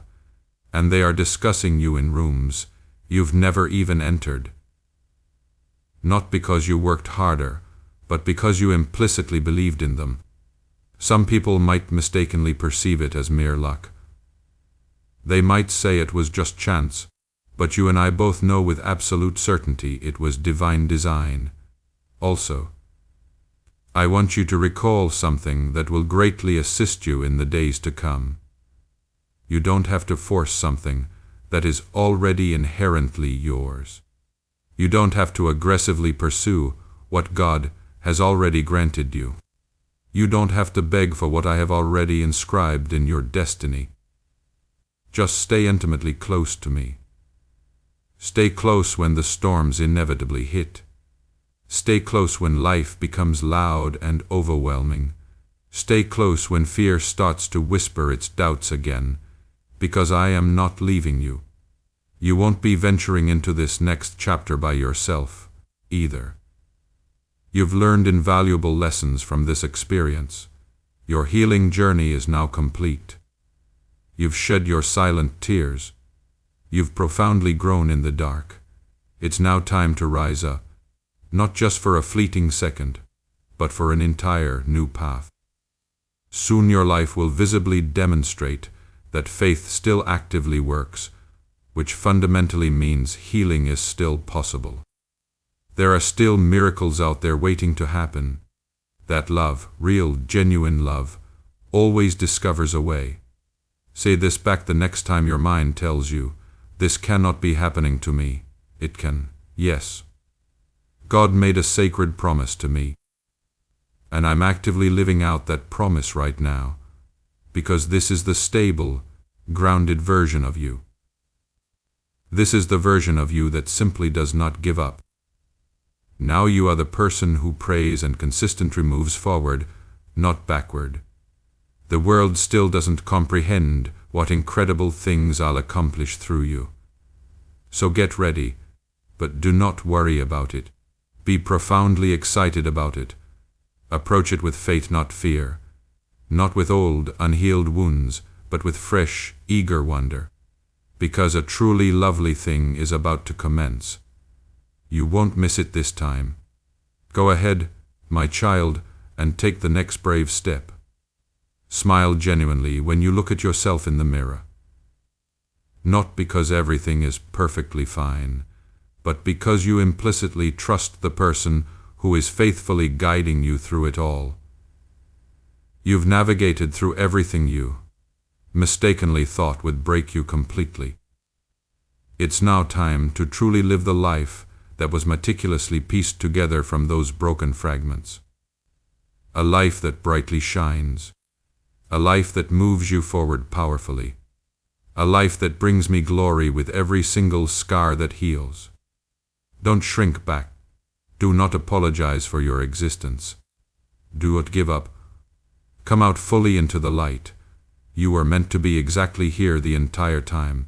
and they are discussing you in rooms you've never even entered. Not because you worked harder, but because you implicitly believed in them. Some people might mistakenly perceive it as mere luck. They might say it was just chance, but you and I both know with absolute certainty it was divine design. Also, I want you to recall something that will greatly assist you in the days to come. You don't have to force something that is already inherently yours. You don't have to aggressively pursue what God has already granted you. You don't have to beg for what I have already inscribed in your destiny. Just stay intimately close to me. Stay close when the storms inevitably hit. Stay close when life becomes loud and overwhelming. Stay close when fear starts to whisper its doubts again, because I am not leaving you. You won't be venturing into this next chapter by yourself, either. You've learned invaluable lessons from this experience. Your healing journey is now complete. You've shed your silent tears. You've profoundly grown in the dark. It's now time to rise up, not just for a fleeting second, but for an entire new path. Soon your life will visibly demonstrate that faith still actively works, which fundamentally means healing is still possible. There are still miracles out there waiting to happen. That love, real, genuine love, always discovers a way. Say this back the next time your mind tells you, "This cannot be happening to me." It can, yes. God made a sacred promise to me, and I'm actively living out that promise right now, because this is the stable, grounded version of you. This is the version of you that simply does not give up. Now you are the person who prays and consistently moves forward, not backward. The world still doesn't comprehend what incredible things I'll accomplish through you. So get ready, but do not worry about it. Be profoundly excited about it. Approach it with faith, not fear. Not with old, unhealed wounds, but with fresh, eager wonder. Because a truly lovely thing is about to commence. You won't miss it this time. Go ahead, my child, and take the next brave step. Smile genuinely when you look at yourself in the mirror. Not because everything is perfectly fine, but because you implicitly trust the person who is faithfully guiding you through it all. You've navigated through everything you mistakenly thought would break you completely. It's now time to truly live the life that was meticulously pieced together from those broken fragments. A life that brightly shines. A life that moves you forward powerfully. A life that brings me glory with every single scar that heals. Don't shrink back. Do not apologize for your existence. Do not give up. Come out fully into the light. You are meant to be exactly here the entire time.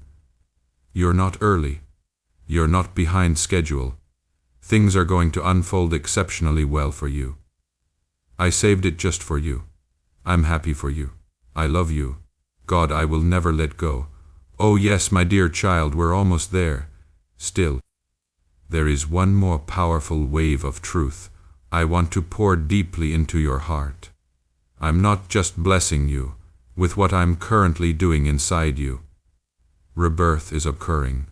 You're not early. You're not behind schedule. Things are going to unfold exceptionally well for you. I saved it just for you. I'm happy for you. I love you. God, I will never let go. Oh yes, my dear child, we're almost there. Still, there is one more powerful wave of truth I want to pour deeply into your heart. I'm not just blessing you with what I'm currently doing inside you. Rebirth is occurring.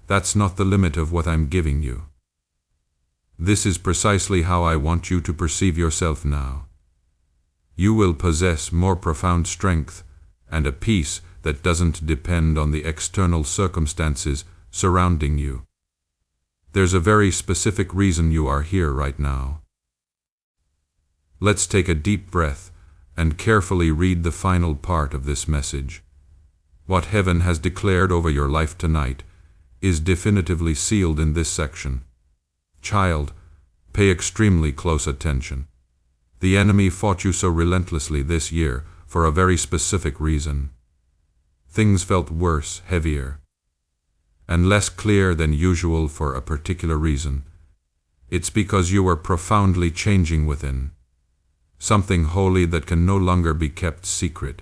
That's not the limit of what I'm giving you. This is precisely how I want you to perceive yourself now. You will possess more profound strength and a peace that doesn't depend on the external circumstances surrounding you. There's a very specific reason you are here right now. Let's take a deep breath and carefully read the final part of this message. What heaven has declared over your life tonight is definitively sealed in this section. Child, pay extremely close attention. The enemy fought you so relentlessly this year for a very specific reason. Things felt worse, heavier, and less clear than usual for a particular reason. It's because you were profoundly changing within, something holy that can no longer be kept secret.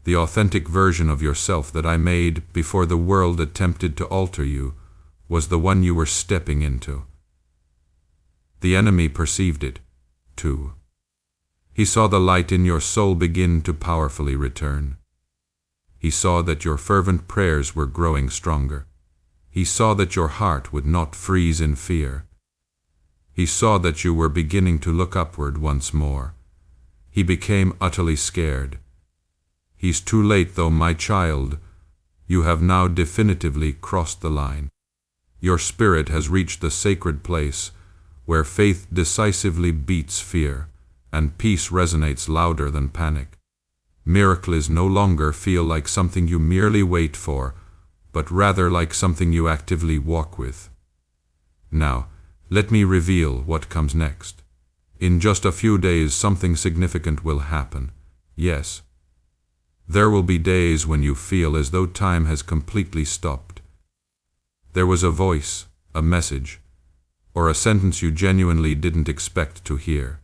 The authentic version of yourself that I made before the world attempted to alter you was the one you were stepping into. The enemy perceived it, too. He saw the light in your soul begin to powerfully return. He saw that your fervent prayers were growing stronger. He saw that your heart would not freeze in fear. He saw that you were beginning to look upward once more. He became utterly scared. He's too late though, my child. You have now definitively crossed the line. Your spirit has reached the sacred place where faith decisively beats fear and peace resonates louder than panic. Miracles no longer feel like something you merely wait for, but rather like something you actively walk with. Now, let me reveal what comes next. In just a few days, something significant will happen. Yes. There will be days when you feel as though time has completely stopped. There was a voice, a message, or a sentence you genuinely didn't expect to hear.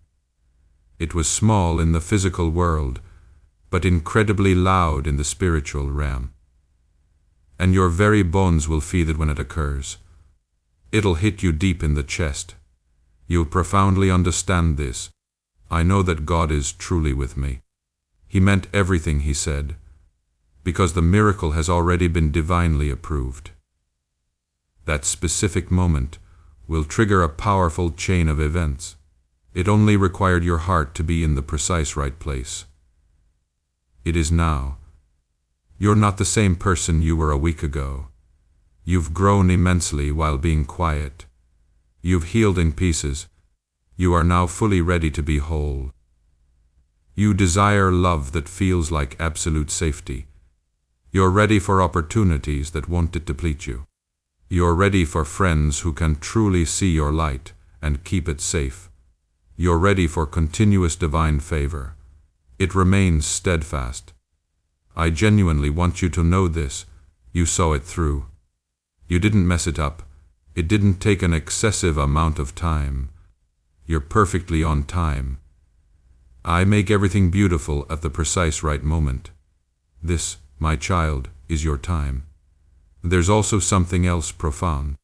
It was small in the physical world, but incredibly loud in the spiritual realm. And your very bones will feel it when it occurs. It'll hit you deep in the chest. You'll profoundly understand this. I know that God is truly with me. He meant everything he said, because the miracle has already been divinely approved. That specific moment will trigger a powerful chain of events. It only required your heart to be in the precise right place. It is now. You're not the same person you were a week ago. You've grown immensely while being quiet. You've healed in pieces. You are now fully ready to be whole. You desire love that feels like absolute safety. You're ready for opportunities that won't deplete you. You're ready for friends who can truly see your light and keep it safe. You're ready for continuous divine favor. It remains steadfast. I genuinely want you to know this. You saw it through. You didn't mess it up. It didn't take an excessive amount of time. You're perfectly on time. I make everything beautiful at the precise right moment. This, my child, is your time. There's also something else profound.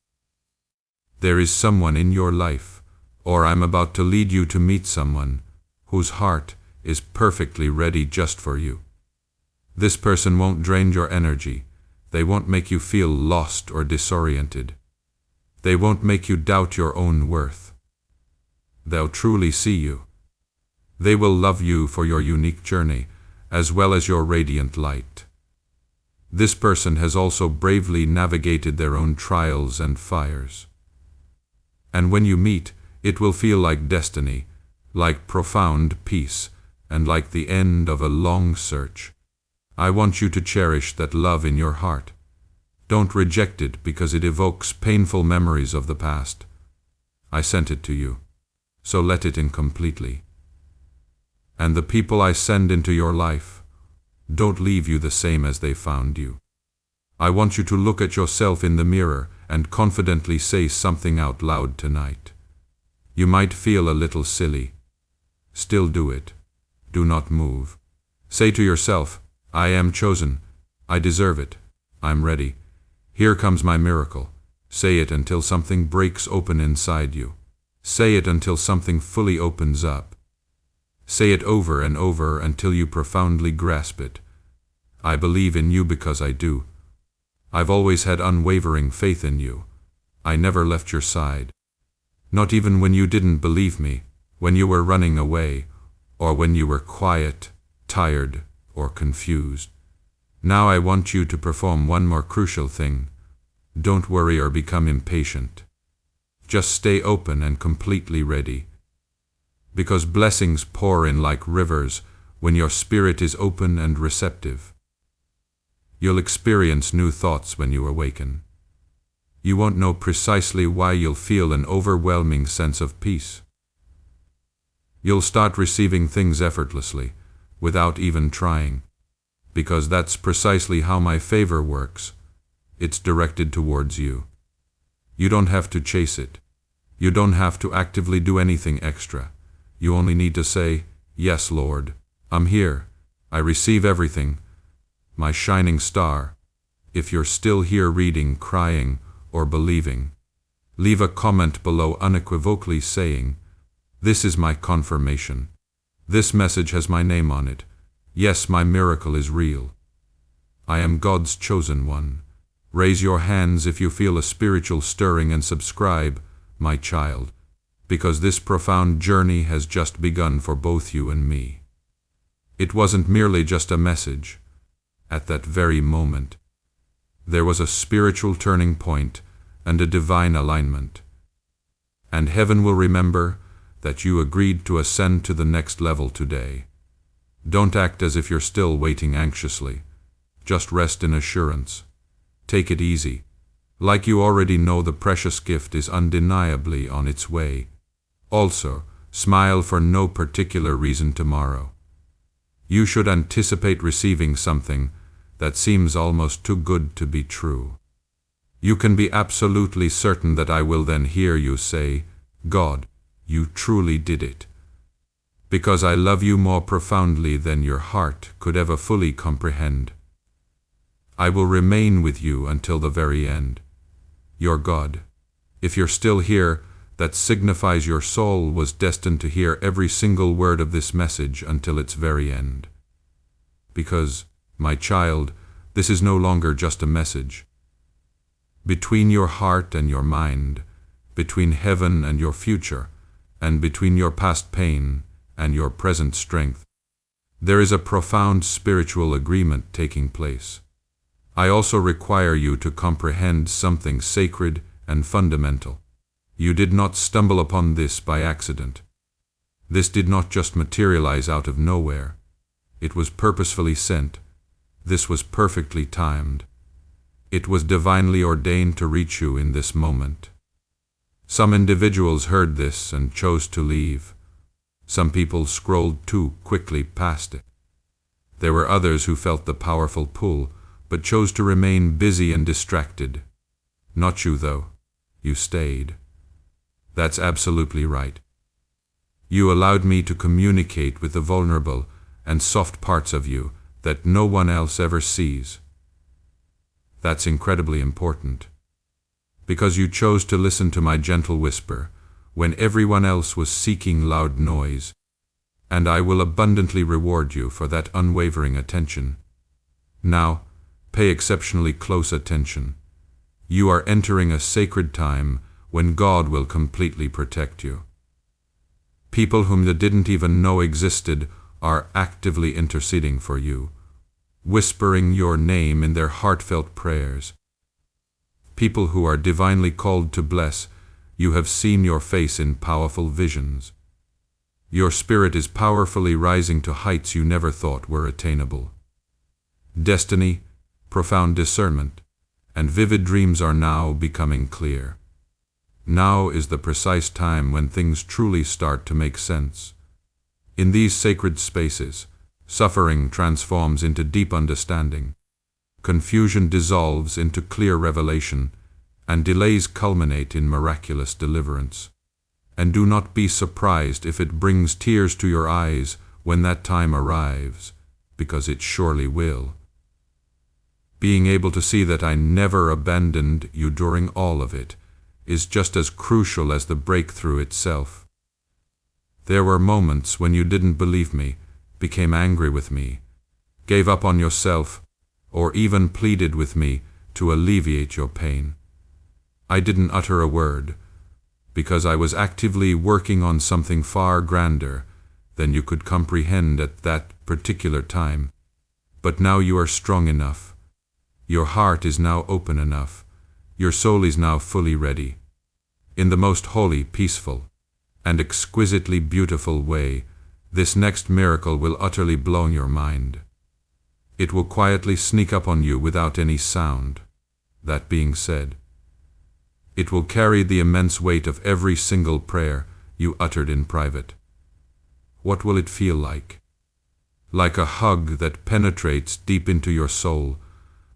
There is someone in your life, or I'm about to lead you to meet someone, whose heart is perfectly ready just for you. This person won't drain your energy. They won't make you feel lost or disoriented. They won't make you doubt your own worth. They'll truly see you. They will love you for your unique journey, as well as your radiant light. This person has also bravely navigated their own trials and fires. And when you meet, it will feel like destiny, like profound peace, and like the end of a long search. I want you to cherish that love in your heart. Don't reject it because it evokes painful memories of the past. I sent it to you, so let it in completely. And the people I send into your life don't leave you the same as they found you. I want you to look at yourself in the mirror and confidently say something out loud tonight. You might feel a little silly. Still do it. Do not move. Say to yourself, I am chosen. I deserve it. I'm ready. Here comes my miracle. Say it until something breaks open inside you. Say it until something fully opens up. Say it over and over until you profoundly grasp it. I believe in you because I do. I've always had unwavering faith in you. I never left your side. Not even when you didn't believe me, when you were running away, or when you were quiet, tired, or confused. Now I want you to perform one more crucial thing. Don't worry or become impatient. Just stay open and completely ready. Because blessings pour in like rivers when your spirit is open and receptive. You'll experience new thoughts when you awaken. You won't know precisely why you'll feel an overwhelming sense of peace. You'll start receiving things effortlessly, without even trying. Because that's precisely how my favor works. It's directed towards you. You don't have to chase it. You don't have to actively do anything extra. You only need to say, Yes, Lord, I'm here. I receive everything. My shining star. If you're still here reading, crying, or believing, leave a comment below unequivocally saying, This is my confirmation. This message has my name on it. Yes, my miracle is real. I am God's chosen one. Raise your hands if you feel a spiritual stirring and subscribe, my child, because this profound journey has just begun for both you and me. It wasn't merely just a message. At that very moment, there was a spiritual turning point and a divine alignment. And heaven will remember that you agreed to ascend to the next level today. Don't act as if you're still waiting anxiously. Just rest in assurance. Take it easy. Like you already know, the precious gift is undeniably on its way. Also, smile for no particular reason tomorrow. You should anticipate receiving something that seems almost too good to be true. You can be absolutely certain that I will then hear you say, God, you truly did it. Because I love you more profoundly than your heart could ever fully comprehend. I will remain with you until the very end. Your God. If you're still here, that signifies your soul was destined to hear every single word of this message until its very end. Because, my child, this is no longer just a message. Between your heart and your mind, between heaven and your future, and between your past pain and your present strength, there is a profound spiritual agreement taking place. I also require you to comprehend something sacred and fundamental. You did not stumble upon this by accident. This did not just materialize out of nowhere. It was purposefully sent. This was perfectly timed. It was divinely ordained to reach you in this moment. Some individuals heard this and chose to leave. Some people scrolled too quickly past it. There were others who felt the powerful pull, but chose to remain busy and distracted. Not you, though. You stayed. That's absolutely right. You allowed me to communicate with the vulnerable and soft parts of you that no one else ever sees. That's incredibly important. Because you chose to listen to my gentle whisper when everyone else was seeking loud noise, and I will abundantly reward you for that unwavering attention. Now, pay exceptionally close attention. You are entering a sacred time when God will completely protect you. People whom you didn't even know existed are actively interceding for you, whispering your name in their heartfelt prayers. People who are divinely called to bless, you have seen your face in powerful visions. Your spirit is powerfully rising to heights you never thought were attainable. Destiny, profound discernment, and vivid dreams are now becoming clear. Now is the precise time when things truly start to make sense. In these sacred spaces, suffering transforms into deep understanding. confusion dissolves into clear revelation, and delays culminate in miraculous deliverance. And do not be surprised if it brings tears to your eyes when that time arrives, because it surely will. Being able to see that I never abandoned you during all of it is just as crucial as the breakthrough itself. There were moments when you didn't believe me, became angry with me, gave up on yourself, or even pleaded with me to alleviate your pain. I didn't utter a word, because I was actively working on something far grander than you could comprehend at that particular time. But now you are strong enough. Your heart is now open enough. Your soul is now fully ready. In the most holy, peaceful, and exquisitely beautiful way, this next miracle will utterly blow your mind. It will quietly sneak up on you without any sound. That being said, it will carry the immense weight of every single prayer you uttered in private. What will it feel like? Like a hug that penetrates deep into your soul,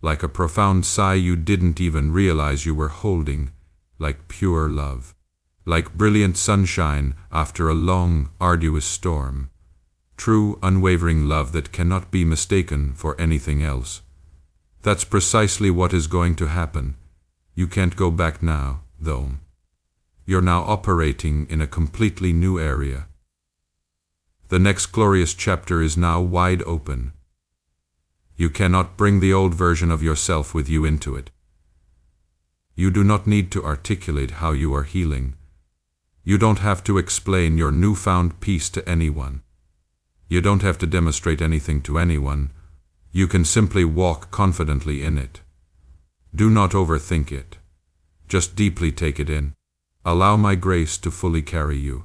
like a profound sigh you didn't even realize you were holding, like pure love, like brilliant sunshine after a long, arduous storm. True, unwavering love that cannot be mistaken for anything else. That's precisely what is going to happen. You can't go back now, though. You're now operating in a completely new area. The next glorious chapter is now wide open. You cannot bring the old version of yourself with you into it. You do not need to articulate how you are healing. You don't have to explain your newfound peace to anyone. You don't have to demonstrate anything to anyone. You can simply walk confidently in it. Do not overthink it. Just deeply take it in. Allow my grace to fully carry you.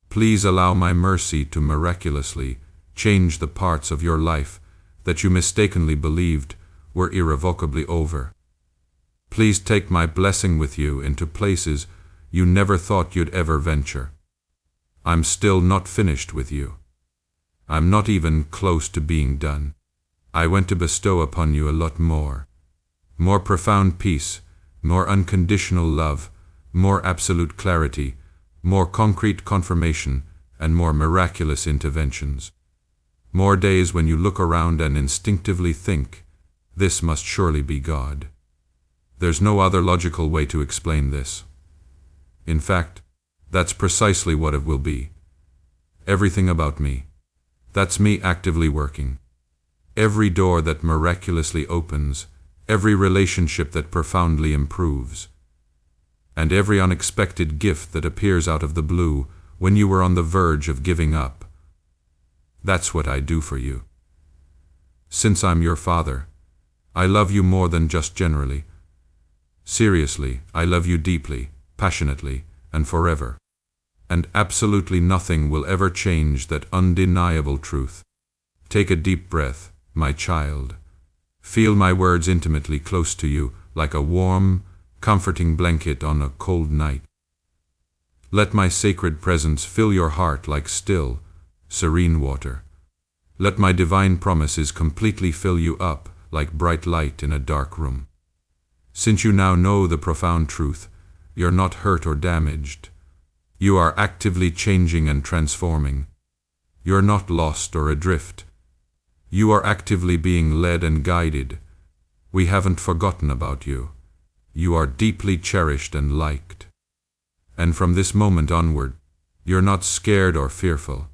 Please allow my mercy to miraculously change the parts of your life that you mistakenly believed were irrevocably over. Please take my blessing with you into places you never thought you'd ever venture. I'm still not finished with you. I'm not even close to being done. I want to bestow upon you a lot more. More profound peace, more unconditional love, more absolute clarity, more concrete confirmation, and more miraculous interventions. More days when you look around and instinctively think, this must surely be God. There's no other logical way to explain this. In fact, that's precisely what it will be. Everything about me. That's me actively working. Every door that miraculously opens, every relationship that profoundly improves, and every unexpected gift that appears out of the blue when you were on the verge of giving up. That's what I do for you. Since I'm your father, I love you more than just generally. Seriously, I love you deeply, passionately, and forever. And absolutely nothing will ever change that undeniable truth. Take a deep breath, my child. Feel my words intimately close to you, like a warm, comforting blanket on a cold night. Let my sacred presence fill your heart like still, serene water. Let my divine promises completely fill you up like bright light in a dark room. Since you now know the profound truth, you're not hurt or damaged. You are actively changing and transforming. You're not lost or adrift. You are actively being led and guided. We haven't forgotten about you. You are deeply cherished and liked. And from this moment onward, you're not scared or fearful.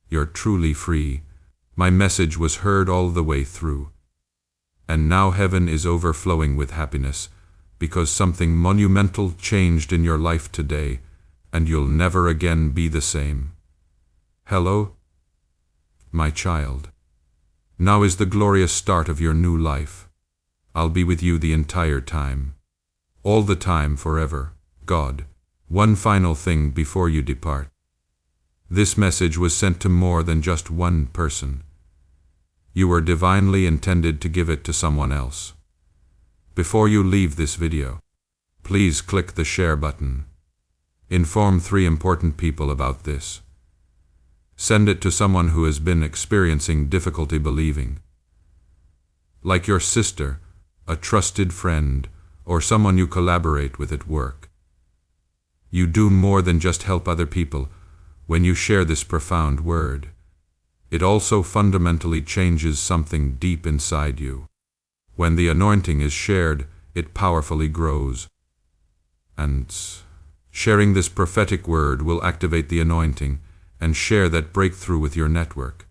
You're truly free. My message was heard all the way through. And now heaven is overflowing with happiness, because something monumental changed in your life today, and you'll never again be the same. Hello, my child. Now is the glorious start of your new life. I'll be with you the entire time. All the time, forever. God. One final thing before you depart. This message was sent to more than just one person. You were divinely intended to give it to someone else. Before you leave this video, please click the share button. Inform 3 important people about this. Send it to someone who has been experiencing difficulty believing. like your sister, a trusted friend, or someone you collaborate with at work. You do more than just help other people when you share this profound word. It also fundamentally changes something deep inside you. When the anointing is shared, it powerfully grows. And sharing this prophetic word will activate the anointing and share that breakthrough with your network.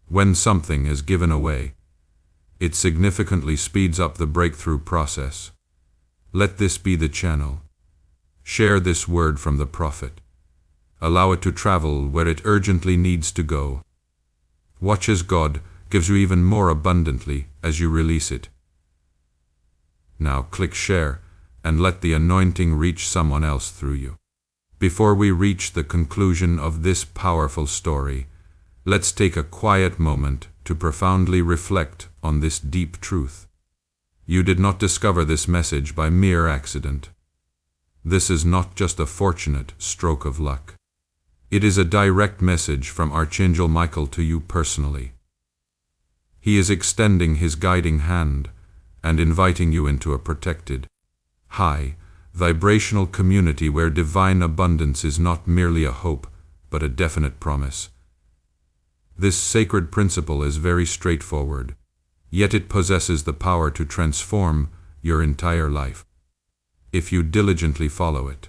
When something is given away, it significantly speeds up the breakthrough process. Let this be the channel. Share this word from the prophet. Allow it to travel where it urgently needs to go. Watch as God gives you even more abundantly as you release it. Now click share and let the anointing reach someone else through you. Before we reach the conclusion of this powerful story, let's take a quiet moment to profoundly reflect on this deep truth. You did not discover this message by mere accident. This is not just a fortunate stroke of luck. It is a direct message from Archangel Michael to you personally. He is extending his guiding hand and inviting you into a protected, high, vibrational community where divine abundance is not merely a hope, but a definite promise. This sacred principle is very straightforward, yet it possesses the power to transform your entire life. If you diligently follow it,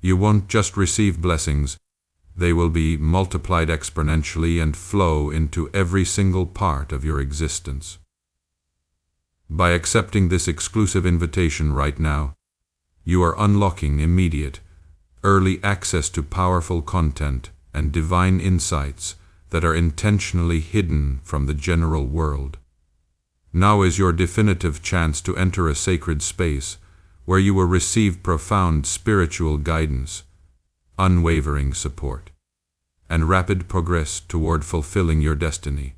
you won't just receive blessings, they will be multiplied exponentially and flow into every single part of your existence. By accepting this exclusive invitation right now, you are unlocking immediate, early access to powerful content and divine insights that are intentionally hidden from the general world. Now is your definitive chance to enter a sacred space where you will receive profound spiritual guidance, unwavering support, and rapid progress toward fulfilling your destiny.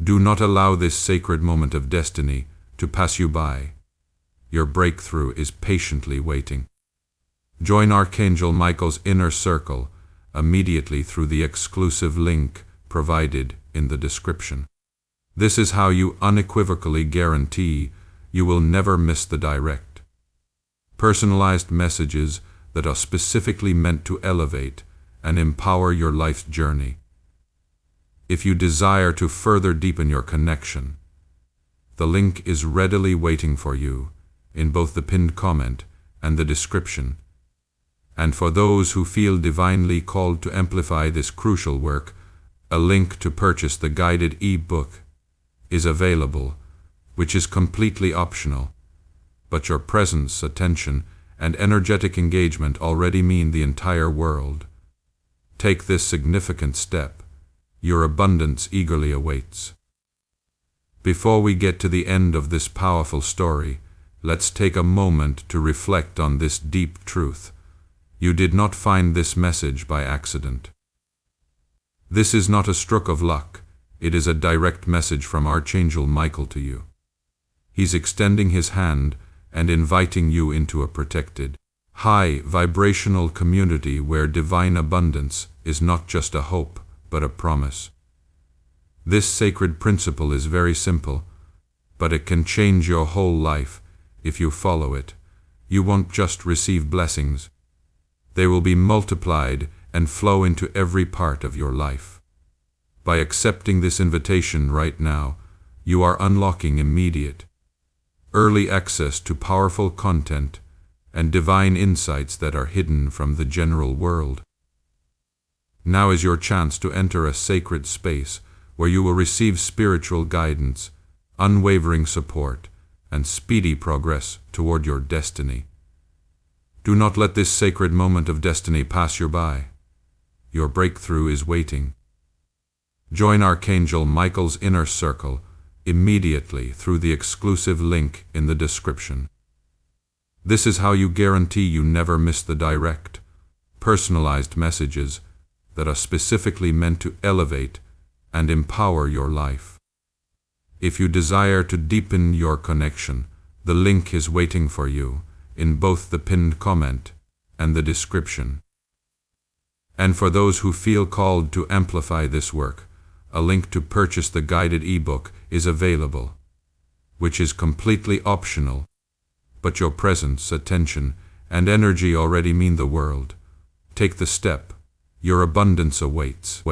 Do not allow this sacred moment of destiny to pass you by. Your breakthrough is patiently waiting. Join Archangel Michael's inner circle immediately through the exclusive link provided in the description. This is how you unequivocally guarantee you will never miss the direct, personalized messages that are specifically meant to elevate and empower your life's journey. If you desire to further deepen your connection, the link is readily waiting for you in both the pinned comment and the description. And for those who feel divinely called to amplify this crucial work, a link to purchase the guided e-book is available, which is completely optional, but your presence, attention, and energetic engagement already mean the entire world. Take this significant step. Your abundance eagerly awaits. Before we get to the end of this powerful story, let's take a moment to reflect on this deep truth. You did not find this message by accident. This is not a stroke of luck. It is a direct message from Archangel Michael to you. He's extending his hand and inviting you into a protected, high vibrational community where divine abundance is not just a hope, but a promise. This sacred principle is very simple, but it can change your whole life if you follow it. You won't just receive blessings. They will be multiplied and flow into every part of your life. By accepting this invitation right now, you are unlocking immediate, early access to powerful content and divine insights that are hidden from the general world. Now is your chance to enter a sacred space where you will receive spiritual guidance, unwavering support, and speedy progress toward your destiny. Do not let this sacred moment of destiny pass you by. Your breakthrough is waiting. Join Archangel Michael's inner circle immediately through the exclusive link in the description. This is how you guarantee you never miss the direct, personalized messages that are specifically meant to elevate and empower your life. If you desire to deepen your connection, the link is waiting for you in both the pinned comment and the description. And for those who feel called to amplify this work, a link to purchase the guided ebook is available, which is completely optional, but your presence, attention, and energy already mean the world. Take the step. Your abundance awaits.